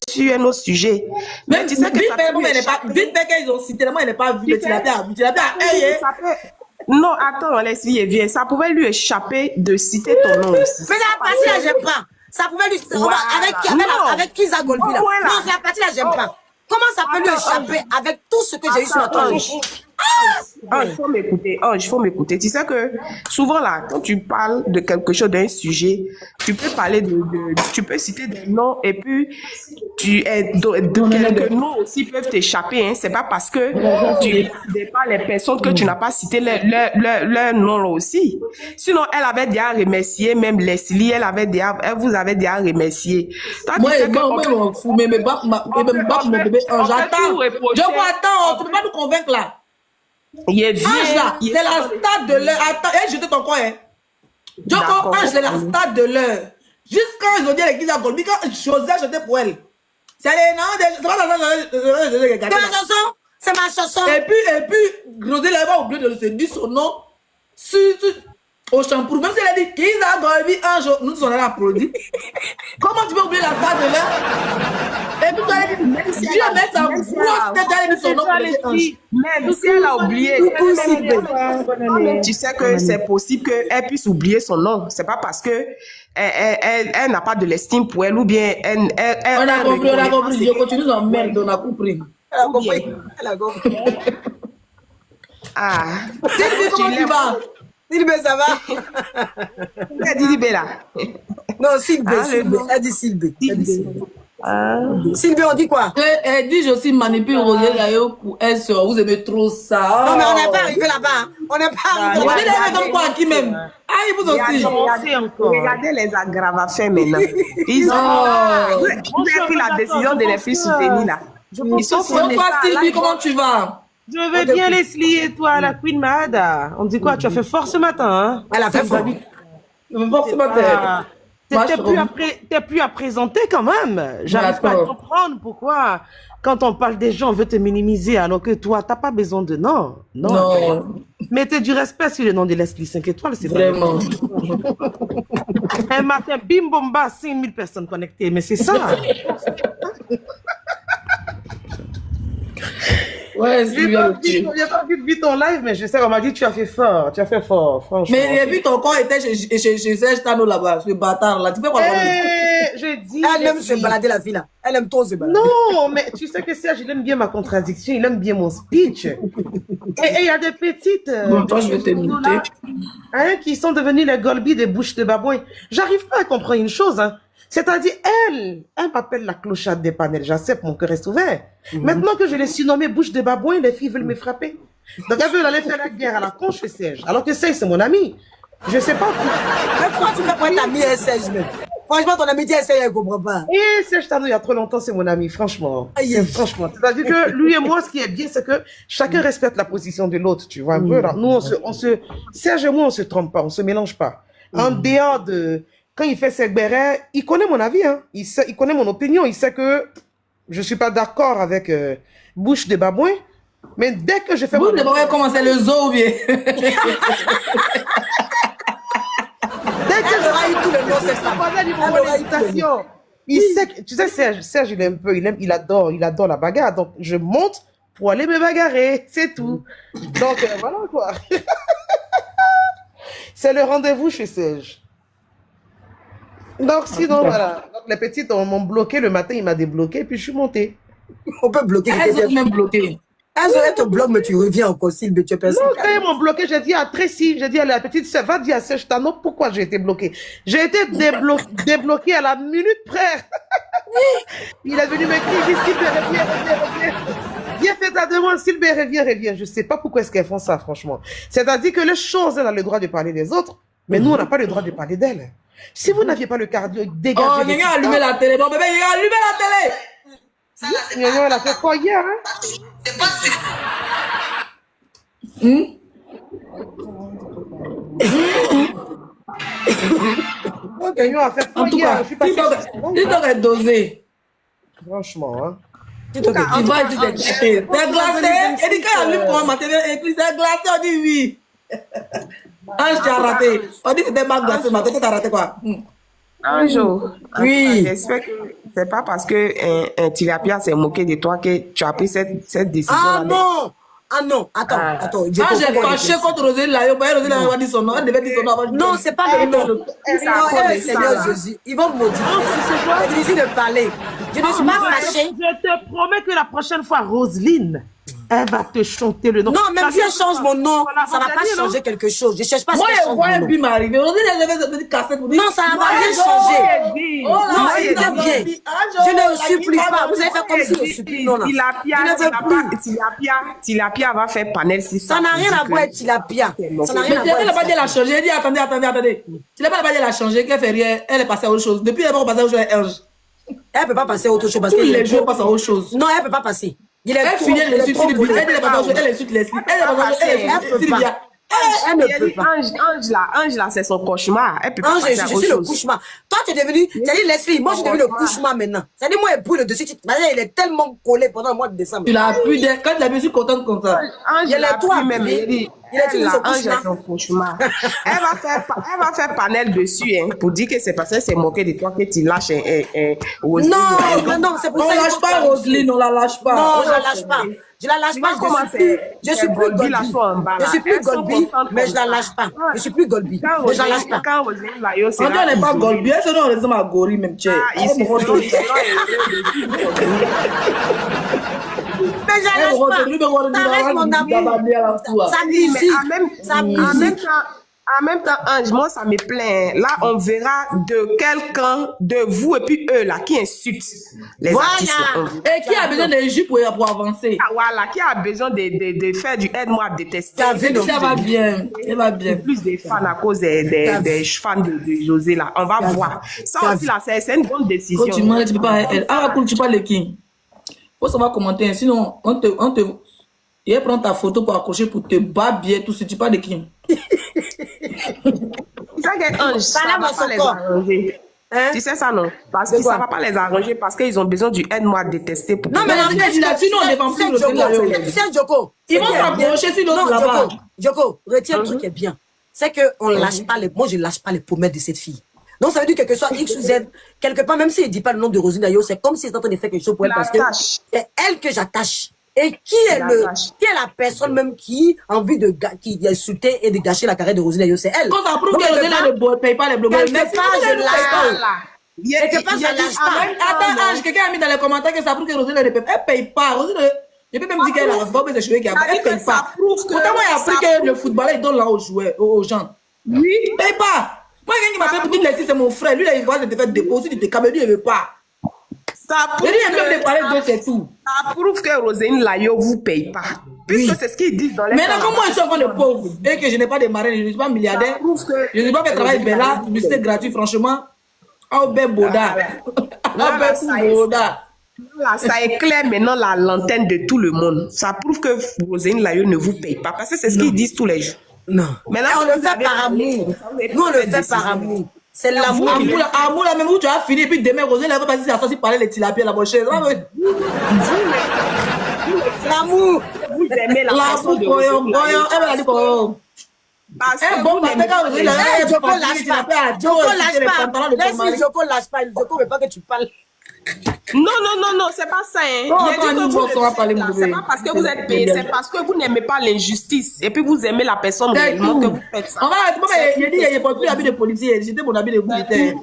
Sur un autre sujet. Mais tu sais que ça peut elle n'est pas, vite fait qu'ils ont cité, moi, elle n'est pas vue, tu l'as bien, ça peut- Non, attends, laisse-y, viens. Ça pouvait lui échapper de citer ton nom aussi. Mais la partie là, j'aime pas. Ça pouvait lui. Voilà. Avec Kisa Golbi là. Voilà. Non, c'est la partie là, j'aime pas. Comment ça peut lui échapper avec tout ce que j'ai eu sur la toile? Il faut m'écouter. Tu sais que souvent là, quand tu parles de quelque chose, d'un sujet, tu peux parler tu peux citer des noms et puis quelques noms aussi peuvent t'échapper. Hein. C'est pas parce que tu ne pas les personnes que tu n'as pas cité leur nom là aussi. Sinon, elle avait déjà remercié, même Leslie, elle vous avait déjà remercié. Toi, tu moi, sais que moi, je m'en fous, mais mon bébé, j'attends. Attends, tu peux pas nous convaincre là. il est vieux. Ange là, c'est la stade de l'heure. Attends, jeter ton coin, hein. Joko, D'accord. Ange, c'est la stade de l'heure. Jusqu'à ils ont dit l'église à Golbi, quand José a jeté pour elle. C'est les noms c'est pas C'est ma chanson. C'est ma chanson. Et puis, José n'a oublié de se dire son nom au shampoo. Même si elle a dit qu'ils a Golbi un jour, nous sommes allés applaudir. Comment tu peux oublier la stade de l'heure? Et puis, tu as dit, Dieu met sa grosse tête, elle a dit son nom pour le Ange. Même si elle a oublié, tu sais que c'est possible qu'elle puisse oublier son nom. C'est pas parce que elle n'a pas de l'estime pour elle ou bien elle On a compris. Je continue en merde, on a compris. Elle a compris. Elle a compris. Ah, Comment tu vas? Silbe, ça va? elle dit Bella. Non, Silbe. Ah, Elle dit Silbe. Sylvie, on dit quoi? Elle dit, je suis manipule Roselyne Layo pour elle sœur. Vous aimez trop ça. Non, mais on n'est pas arrivé là-bas. Hein. On n'est pas arrivé Roselyne là-bas. Layo comme quoi à qui même? Ah, ils vous aussi. Regardez les aggravations maintenant. Ils ont pris la décision de les faire soutenir là. Ils sont Donc, toi, Sylvie, comment tu vas? Je vais bien, Leslie, et toi, la Queen Mahada. On dit quoi? Tu as fait fort ce matin, hein? Elle a fait fort. T'es plus à présenter quand même. J'arrive pas à comprendre pourquoi, quand on parle des gens, on veut te minimiser, alors que toi, t'as pas besoin de non. Non. Mettez du respect sur le nom de Leslie 5 étoiles, c'est vraiment. Un matin, bim bomba, 5000 personnes connectées, mais c'est ça. Ouais, J'ai pas vu ton live, mais je sais, on m'a dit tu as fait fort, franchement. Mais j'ai vu ton corps était chez Serge Tano là-bas, ce bâtard là. Tu fais quoi? Je dis. Elle aime se balader la fille là. Elle aime trop se balader. Non, mais tu sais que Serge, il aime bien ma contradiction, il aime bien mon speech. Et il y a des petites. Bon, toi, je vais te muter. Hein, qui sont devenues les Golby des bouches de babouin. J'arrive pas à comprendre une chose, hein. C'est-à-dire, elle m'appelle la clochade des panels. J'accepte, mon cœur est ouvert. Maintenant que je l'ai surnommée bouche de babouin, les filles veulent me frapper. Donc, elles veulent aller faire la guerre à la con chez Serge. Alors que Serge, c'est mon ami. Je sais pas. Mais pourquoi tu fais pas ta amie Serge même? Franchement, ton amitié Serge, elle comprend pas. Et Serge Tano, il y a trop longtemps, c'est mon ami, franchement. Franchement. C'est-à-dire que lui et moi, ce qui est bien, c'est que chacun respecte la position de l'autre, tu vois. Un peu, là. Nous, Serge et moi, on se trompe pas, on se mélange pas. En dehors de... Quand il fait ses bérets, il connaît mon avis, hein. Il connaît mon opinion. Il sait que je suis pas d'accord avec bouche de babouin. Mais dès que je fais... Vous devriez commencer le zoo, bien. Dès que j'aurai eu tout le nom, c'est ça. Il sait que, tu sais, Serge, il adore la bagarre. Donc, je monte pour aller me bagarrer. C'est tout. Donc, voilà, quoi. C'est le rendez-vous chez Serge. Donc, sinon, voilà. Donc, les petites m'ont bloqué le matin, il m'a débloqué, puis je suis montée. On peut bloquer. Elles ont même bloqué. Elles auraient te bloqué, mais tu reviens encore, Sylvie, tu es personne. Non, quand ils m'ont bloqué, j'ai dit à Tracy, j'ai dit à la petite sœur, va dire à Serge Tano pourquoi j'ai été bloqué. J'ai été débloqué à la minute près. Il est venu m'écrire, il dit, Sylvie, reviens. Viens faire ta demande, Sylvie, reviens. Je sais pas pourquoi est-ce qu'elles font ça, franchement. C'est-à-dire que les choses, elles ont le droit de parler des autres, mais nous, on n'a pas le droit de parler d'elles. Si vous n'aviez pas le cardio, dégagez. Oh, quelqu'un a allumé la télé. Bon, bébé, il a allumé la télé. Gagnon, elle a fait quoi hier, hein? C'est pas Gagnon a fait quoi En tout hier? cas, Je suis pas tu devrais doser. Franchement, hein. Tu vas dire t'es glacé. T'es glacé. Et dit quand il allume pour un matin, et puis c'est glacé, on dit oui. Ange, tu as raté. On dit que c'était pas glacé, mais tu as raté quoi? Un jour. Oui. J'espère que c'est pas parce que un tilapia s'est moqué de toi que tu as pris cette décision. Ah non! Ah non, attends. Quand j'ai fâché contre Roselyne Layo, Roselyne Layo a dit son nom, elle devait dire son nom avant. Non, c'est pas le nom. Non, elle, Seigneur Jésus. Ils vont me modifier. C'est difficile de parler. Je ne suis pas fâchée. Je te promets que la prochaine fois, Roselyne, elle va te chanter le nom. Non, même si elle change mon nom, ça ne va pas changer quelque chose. Je ne cherche pas Moi, si elle je change vois mon un nom. but m'arriver. Roselyne, elle devait se casser pour dire. Non, ça ne va rien changer. Oh là, Non, il est bien. Je ne supplie pas. Vous allez faire comme si je supplie. Non, non. Je ne veux plus. Tilapia va faire panel si Ça n'a rien à voir avec Tilapia. Ça n'a Mais rien à tu voir n'as pas avec dit elle a changé. Elle dit attendez. Tu n'as pas dit elle a changé, qu'elle fait rien. Elle est passée à autre chose. Depuis, elle va passer à autre chose. Elle ne peut pas passer à autre chose parce Tous que les jours, passe à autre chose. non, elle ne peut pas passer. Il est Elle trop- finit, il elle est insulte trop Sylvie. volé. Elle est passée à autre chose. Elle insulte Leslie. Elle est passée à autre chose. Elle insulte Sylvia. Elle ne peut pas. Ange là, c'est son cauchemar. Elle peut pas Non, passer je à suis autre le chose. cauchemar. Toi, tu es devenu, c'est-à-dire Leslie, moi, je suis devenu le cauchemar maintenant. C'est-à-dire, moi, elle brûle dessus. Il est tellement collé pendant le mois de décembre. Tu l'as plus d'elle. Quand tu l'as vu, je suis contente comme ça. Ange Il est l'a toi, plus même. bébé. Il est Elle, son là, Ange cauchemar. est son cauchemar. Elle va faire panel dessus, hein, pour dire que c'est parce qu'elle s'est moquée de toi que tu lâches Roselyne. Non, c'est pour On ça. ne lâche pas Roselyne, on la lâche pas. Non, je la lâche pas. Je la lâche Tu pas. vois comment Je suis plus Golby, là, Golby. sont en bas, là. Je suis plus Elles sont Golby, contentes mais comme je la ça. lâche pas. Je suis plus Golby, mais je la lâche pas. Quand Roselyne Layo On sera dit on n'est pas isolée, Golby. Elle se donne raison à Gori, même. ils seront heureux Mais je la lâche pas. Ça reste mon amour. Ça Mais musique. Ça musique. En même temps, Ange, moi, ça me plaît. Là, on verra de quelqu'un, de vous et puis eux, là, qui insultent les artistes. Et qui a besoin de jus pour avancer. Ah, voilà, qui a besoin de faire du aide-moi à détester. Ça va bien. Ça va bien. Plus des fans à cause des fans de José, là. On va voir. Ça aussi, là, c'est une bonne décision. Quand tu demandes, tu peux pas. Ah, cool, tu parles de qui? Faut savoir commenter. Sinon, on te. Il va prendre ta photo pour accrocher, pour te battre bien, tout ce tu parles de qui? Ça va pas les arranger. Hein? Tu sais ça, non? Parce que ça va pas les arranger parce qu'ils ont besoin du aide-moi à détester. Pour non, mais sinon, on défend plus le Tu sais, Joko. Ils vont s'approcher sur l'autre là-bas. Joko, retiens le truc qui est bien. C'est qu'on lâche pas les. Moi, je lâche pas les pommettes de cette fille. Donc, ça veut dire que soit X ou Z, quelque part, même s'il ne dit pas le nom de Roselyne Ayo, c'est comme s'il est en train de faire quelque chose pour elle parce que c'est elle que j'attache. Et qui est la personne même qui a envie d'insulter et de gâcher la carrière de Roselyne Ayo, c'est elle. Quand ça prouve que Roselyne ne paye pas les blogueurs, quelque part, je lâche pas. Quelque part, je lâche pas. Attends, quelqu'un a mis dans les commentaires que ça prouve que Roselyne ne paye pas. Roselyne, je peux même dire qu'elle a pas ses joueurs qui elle paye pas. Pourtant, moi, j'ai appris que le footballeur, il donne là aux joueurs, aux gens. Oui. Il paye pas. Moi, quelqu'un qui m'appelle pour dire que c'est mon frère. Lui, il va te faire déposer, il te câble, lui, il veut pas. Ça prouve que Roselyne Layo ne vous paye pas. Puisque c'est ce qu'ils disent dans les maintenant, comme moi, je suis encore de pauvre et que je n'ai pas de marraine, je ne suis pas milliardaire, je ne sais pas faire travail Bella, publicité gratuite, franchement. Oh, ben Boda. Là, ça éclaire maintenant la lanterne de tout le monde. Ça prouve que Roselyne Layo ne vous paye pas. Parce que c'est ce qu'ils disent tous les jours. Non. Maintenant, on le fait par amour. Nous, on le fait par amour. C'est l'amour. Amour, là, même où tu as fini, puis demain, Roselyne, elle va passer à sortir parler les tilapiens, la mochée. L'amour. Vous aimez la personne de Roselyne. Elle va dire quoi? Parce que bon, Joko lâche pas. Joko lâche pas. Laisse Joko lâche pas. Joko veut pas que tu parles. Non, c'est pas ça. Hein. Non, c'est pas parce que vous êtes payé, c'est parce que vous n'aimez pas l'injustice et puis vous aimez la personne réellement que vous faites ça. Il a dit qu'il n'y a pas plus d'habit de policier, j'étais mon habit de militaire.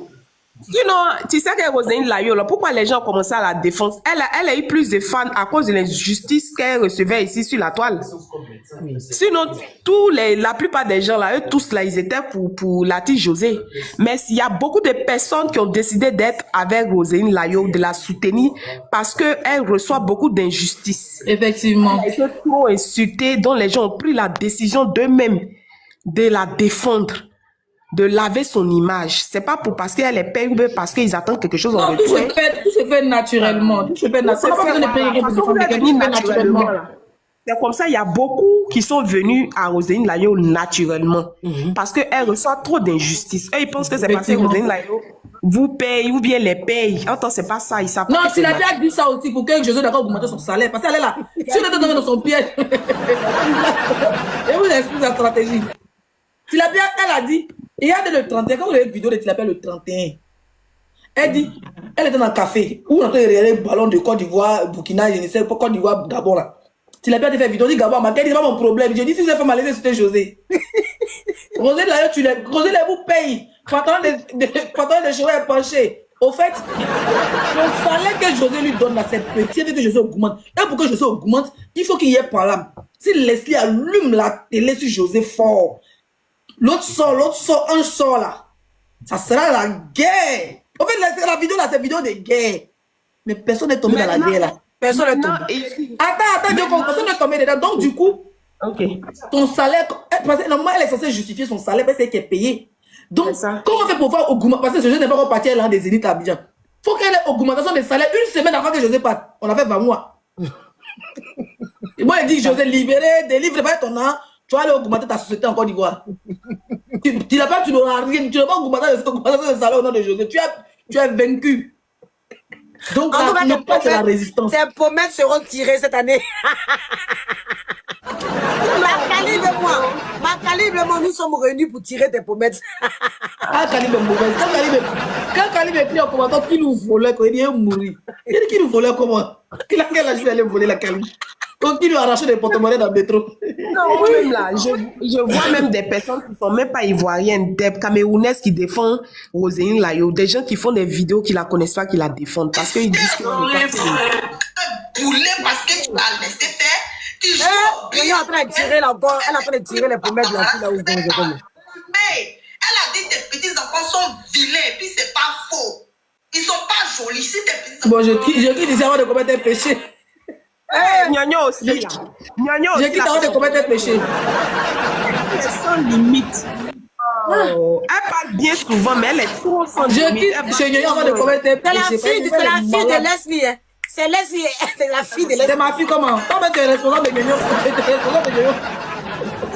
Sinon, tu sais que Roselyne Layo, pourquoi les gens ont commencé à la défense? Elle a eu plus de fans à cause de l'injustice qu'elle recevait ici sur la toile. Sinon, la plupart des gens là, eux tous là, ils étaient pour la tige José. Mais il y a beaucoup de personnes qui ont décidé d'être avec Roselyne Layo, de la soutenir, parce qu'elle reçoit beaucoup d'injustice. Effectivement. Elle est trop insultée, dont les gens ont pris la décision d'eux-mêmes de la défendre, de laver son image. C'est pas parce qu'elle est payée ou parce qu'ils attendent quelque chose en retour. Tout se fait naturellement. Tout se fait naturellement. C'est comme ça, il y a beaucoup qui sont venus à Roselyne Layo naturellement. Parce qu'elle reçoit trop d'injustice. Eux, ils pensent que c'est parce que Roselyne Layo vous paye ou bien les paye. Attends, c'est pas ça. Ils savent non, tu l'as bien dit ça aussi pour que José d'accord augmenter son salaire. Parce qu'elle est là. Si on était dans son piège. Et vous expliquez sa stratégie. Tilapia, elle a dit, il y a le 31, quand vous avez une vidéo de Tilapia le 31, elle dit, elle était dans le café, où on a regardé le ballon de Côte d'Ivoire, Burkina, je ne sais pas, Côte d'Ivoire, Gabon là. Tilapia a fait une vidéo, dit Gabon, elle dit, c'est pas mon problème. Je dis, si vous avez fait malaise, c'était José. José là, José là, vous paye. Pendant les cheveux est penché. Au fait, il fallait que José lui donne là, cette petite, que José augmente. Et pour que José augmente, il faut qu'il y ait par là. Si Leslie allume la télé sur José fort, l'autre sort, un sort là. Ça sera la guerre. En fait, la vidéo là, c'est une vidéo de guerre. Mais personne n'est tombé dans la guerre là. Personne n'est tombé. Attends, personne n'est tombé dedans. Donc, du coup, ton salaire, parce que normalement, elle est censée justifier son salaire parce qu'elle est payée. Donc, comment on fait pour faire augmenter? Parce que José n'est pas reparti à l'an des élites à Abidjan. Il faut qu'elle ait augmentation des salaires une semaine avant que José parte. On a fait 20 mois. Et moi, il dit José, libéré, délivre pas ton an. Tu vas aller augmenter ta société en Côte d'Ivoire. Tu n'as pas, tu n'auras rien, tu n'as pas augmenté le salaire au nom de José. Tu es vaincu. Donc, la résistance. Tes pommettes seront tirées cette année. Ma calibre, nous sommes réunis pour tirer tes pommettes. Ah, calibre mauvaise. Quand calibre est pris en commentant qu'il nous volait, il est mourir. Il dit qu'il nous volait comment? Quel âge il allait voler la calibre? Donc, il lui a arraché des porte-monnaies dans le métro. Non, même là, je vois même des personnes qui ne sont même pas ivoiriennes, des Camerounaises qui défendent Roselyne Layo, des gens qui font des vidéos qui la connaissent pas, qui la défendent parce qu'ils disent que parce que tu l'as laissé faire. Elle est en train de tirer là encore, elle est en train de tirer les pommettes de la fille là où vous êtes. enfants sont vilains, et puis c'est pas faux. Ils sont pas jolis. Si tes petits enfants... Bon, je quitte ici avant de commettre un péché. Gnagnon aussi, là. Gnagnon Je aussi, quitte là. avant de commettre un péché. Elle est sans limite. Oh. Elle parle bien souvent, mais elle est trop sans Je limite. quitte chez Nyoyo avant de commettre un C'est la péché. fille, c'est la fille de Leslie. Hein. C'est Leslie, c'est la fille de C'est Leslie. ma fille comment? Toi, tu es responsable de Nyoyo. Tu es responsable de Nyoyo.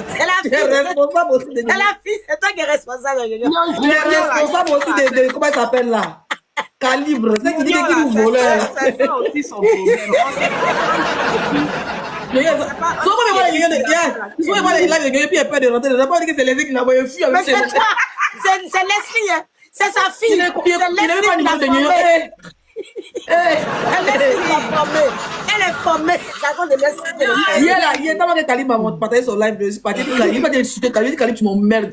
C'est la Tu fille. es responsable aussi de C'est Nyoyo. la fille, c'est toi qui es responsable de Nyoyo. Tu es responsable aussi de comment elle s'appelle là? Calibre. C'est qui dit Gnagnon, qu'il là, nous voleur. c'est ça aussi son problème. Souvent, on voit les Nyoyo de Nyoyo. Souvent, on voit les lives de Nyoyo, puis elle peur de rentrer. On n'a pas dit que c'est les qui l'ont envoyé fuir Mais avec c'est ses... toi, c'est Leslie. Hein. C'est sa fille. Il n'est C'est pas Leslie qui l'a numéro de Nyoyo. formée. Eh, Leslie l'a formée. Elle est formée. C'est à cause de Leslie. hier, t'as vu que Calibre m'a partagé son live de ce parti. Il m'a dit insulter Calibre. Il dit Calibre, tu m'emmerdes.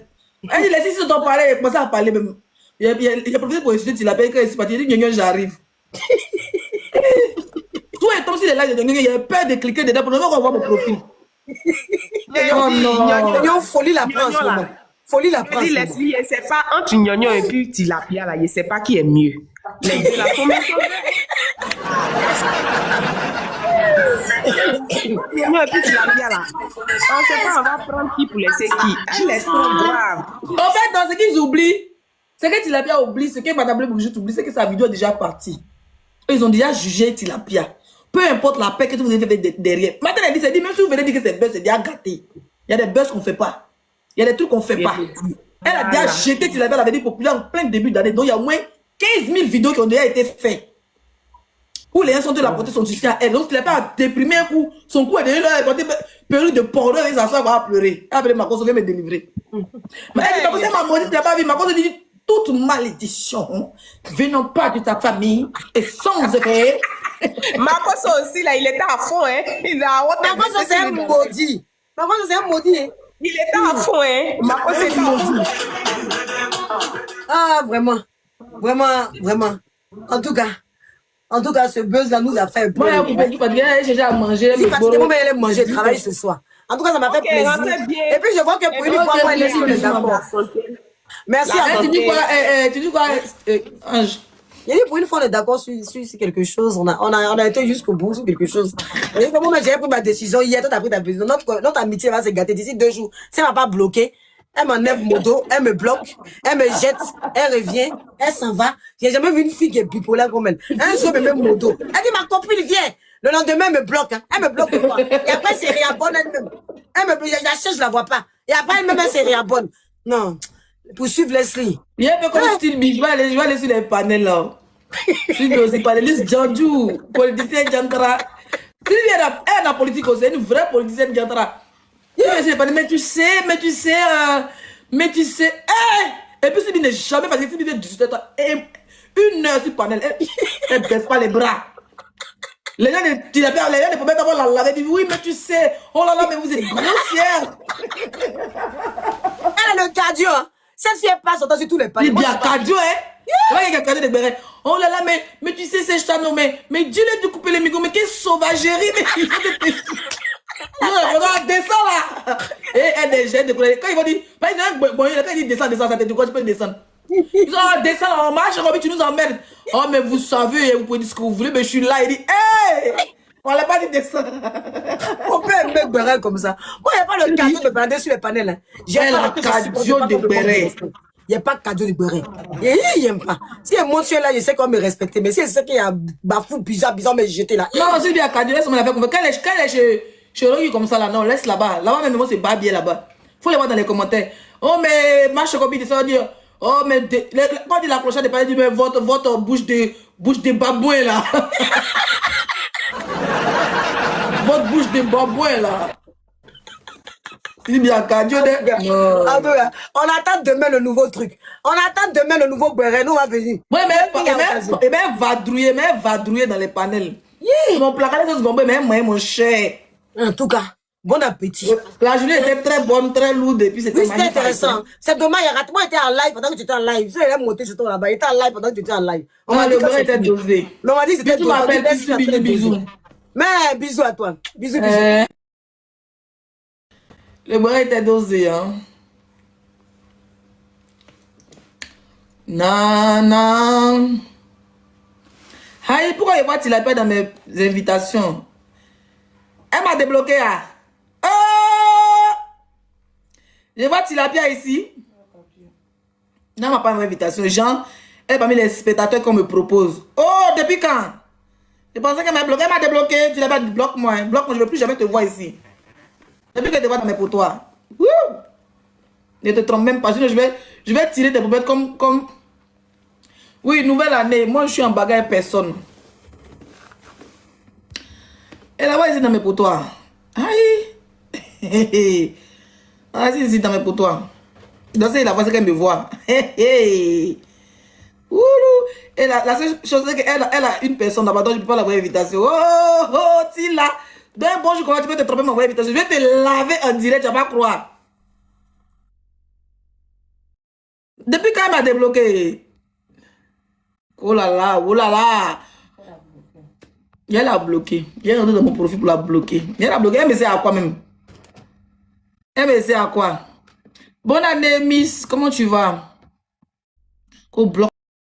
Elle dit, laissez si t'en parler. Il a commencé à parler même. Il a profité pour insulter, il a payé quand il est parti. Il dit, Nyoyo, j'arrive. Tout est comme si les lives de Nyoyo, il avait peur de cliquer dedans pour ne pas voir mon profil. Oh non. Nyoyo, folie la prend en ce moment. Folie la prend en Je ce dis, moment. Leslie, elle sait pas entre Gnagnon et puis Tilapia, là, il sait pas qui est mieux. Les deux, là, sont même Gnagnon et puis Tilapia, là. On sait pas, on va prendre qui pour laisser qui. Elle est trop grave. En fait, dans ce qu'ils oublient, c'est que Tilapia oublie, ce que Madame Le Brigitte oublie, c'est que sa vidéo est déjà partie. Ils ont déjà jugé Tilapia. Peu importe la paix que vous avez fait derrière. Maintenant, elle dit, même si vous venez dire que c'est buzz, c'est déjà gâté. Il y a des buzz qu'on ne fait pas. Il y a des trucs qu'on ne fait pas. Elle a déjà jeté Tilapia, elle avait dit populaire en plein début d'année. Donc, il y a au moins 15 000 vidéos qui ont déjà été faites. Où les gens sont de la porter son soutien à elle. Donc, Tilapia a déprimé un coup. Son coup est devenu là, elle a porté perruque de porno et s'assoit, elle va pleurer. Elle a appelé Marcos, vient me délivrer. Mais elle dit, parce qu'elle m'a maudit, Tilapia a vu, Marcos dit, toute malédiction venant pas de ta famille et sans effet. Marcos aussi, là, il était à fond, hein. Il a Marcos, c'est un maudit. Marcos, c'est un maudit. Hein. Il était à fond, hein. Marcos, c'est à fond. Ah, vraiment. Vraiment. En tout cas, ce buzz-là nous a fait un peu. Moi, j'ai déjà mangé. Si pratiquement, elle aime manger, travailler ce soir. En tout cas, ça m'a fait plaisir. Et puis, je vois que pour une fois, moi, elle est sur les d'accord. Merci à toi. Tu dis quoi, Ange? Il dit pour une fois, on est d'accord sur quelque chose. On a été jusqu'au bout sur quelque chose. Et comme moi, j'ai pris ma décision hier, toi, t'as pris ta décision. Notre amitié va se gâter d'ici 2 jours. Si elle m'a pas bloqué, elle m'enlève mon dos, elle me bloque, elle me jette, elle revient, elle s'en va. J'ai jamais vu une fille qui est bipolaire comme elle. Un jour, elle me met mon dos. Elle dit, ma copine vient. Le lendemain, elle me bloque. Hein. Elle me bloque une fois. Et après, c'est réabonne elle-même. Elle me bloque, je la cherche, je la vois pas. Et après, elle-même, elle se réabonne. Non. Pour suivre Leslie. Il y a un peu comme style je vais aller sur les panels là. Je vais aussi panéliste Djandjou, politicien Djandra. Tu viens à la politique aussi, une vraie politicienne Djandra. Mais tu sais, et puis si n'est jamais facile, si il 18 ans, 1 heure sur panel, elle ne baisse pas les bras. Les gens ne peuvent pas avoir la laver, oui, mais tu sais, oh là là, mais vous êtes grossière. Elle a le cardio, hein. Cette fille passe autant sur tous les panels. Il y a cardio, hein? Il y a cardio de béret. Oh là là, mais tu sais, c'est chano, mais Dieu l'a dû couper les micros, mais quelle sauvagerie, mais il faut te non, descends là. Et elle est de couleur. Quand ils vont dire, par exemple, quand ils disent descends, ça te dit quoi, tu peux descendre. Ils disent, oh, descends, on marche, Robin, tu nous emmerdes. Oh, mais vous savez, vous pouvez dire ce que vous voulez, mais je suis là. Il dit, hey! On l'a pas dit descendre. On peut aimer Béret comme ça. Moi, il n'y a pas le cadeau de Béret sur les panels. Hein. J'ai pas le cadeau de Béret. Il n'y a pas de cadeau de Béret. Il n'aime pas. Si elle monte sur là, je sais qu'on me respecter. Mais si elle sait qu'il y a bafou bizarre, me jeter là. Non, si il y a cadeau, laisse-moi la faire. Quand elle est chez Rogi comme ça là, non, laisse là-bas. Là-bas, même, moi, c'est pas bien là-bas. Faut les voir dans les commentaires. Oh, mais ma chocobie, ça veut dire. Oh, mais quand il a clochard de parler, il dit, mais votre bouche de babouin là. Votre bouche de babouin là. Il y a cadeau de. On attend demain le nouveau truc. On attend demain le nouveau Béret. Nous, on va venir. Oui, mais elle va drouiller dans les panels. Mon placard, c'est ce qu'on peut, mais moi, mon cher. En tout cas, bon appétit. La journée était très bonne, très lourde, et puis c'était oui, c'était intéressant. C'est dommage, moi j'étais en live pendant que tu étais en live. Si elle a monté sur toi là-bas, il était en live pendant que tu étais en live. On m'a dit que c'était dosé. On m'a dit que c'était dosé. Bisous. Mais bisous à toi. Bisous. Le bras était dosé, hein. Non, non. Aïe, pourquoi il voit il a pas dans mes invitations? Elle m'a débloqué là. Oh! Je vois Tilapia ici. Non, elle m'a pas envoyé invitation. Jean, elle est parmi les spectateurs qu'on me propose. Oh, depuis quand? Je pensais qu'elle m'a bloqué. Elle m'a débloqué. Tilapia, bloque-moi. Bloque-moi, je ne veux plus jamais te voir ici. Depuis que je te vois dans mes potoirs. Ne te trompe même pas. Sinon, je vais tirer tes poubelles comme... Oui, nouvelle année. Moi, je suis en bagarre avec personne. Et là-bas, ici, dans mes potoirs. Aïe. Ah, ici, dans mes potoirs. Donc, c'est la voix qu'elle me voit. Et la seule chose, c'est qu'elle a une personne là-bas, donc je ne peux pas l'envoyer invitation. Oh, Tila. D'un bon jour, comment tu peux te tromper, m'envoyer invitation? Je vais te laver en direct, tu ne vas pas croire. Depuis quand elle m'a débloqué? Oh là là, oh là là. Elle a bloqué. Elle est rentrée dans mon profil pour la bloquer. Elle a bloqué. Elle me sait à quoi même? Elle me sait à quoi? Bonne année, Miss. Comment tu vas? Qu'on bloque.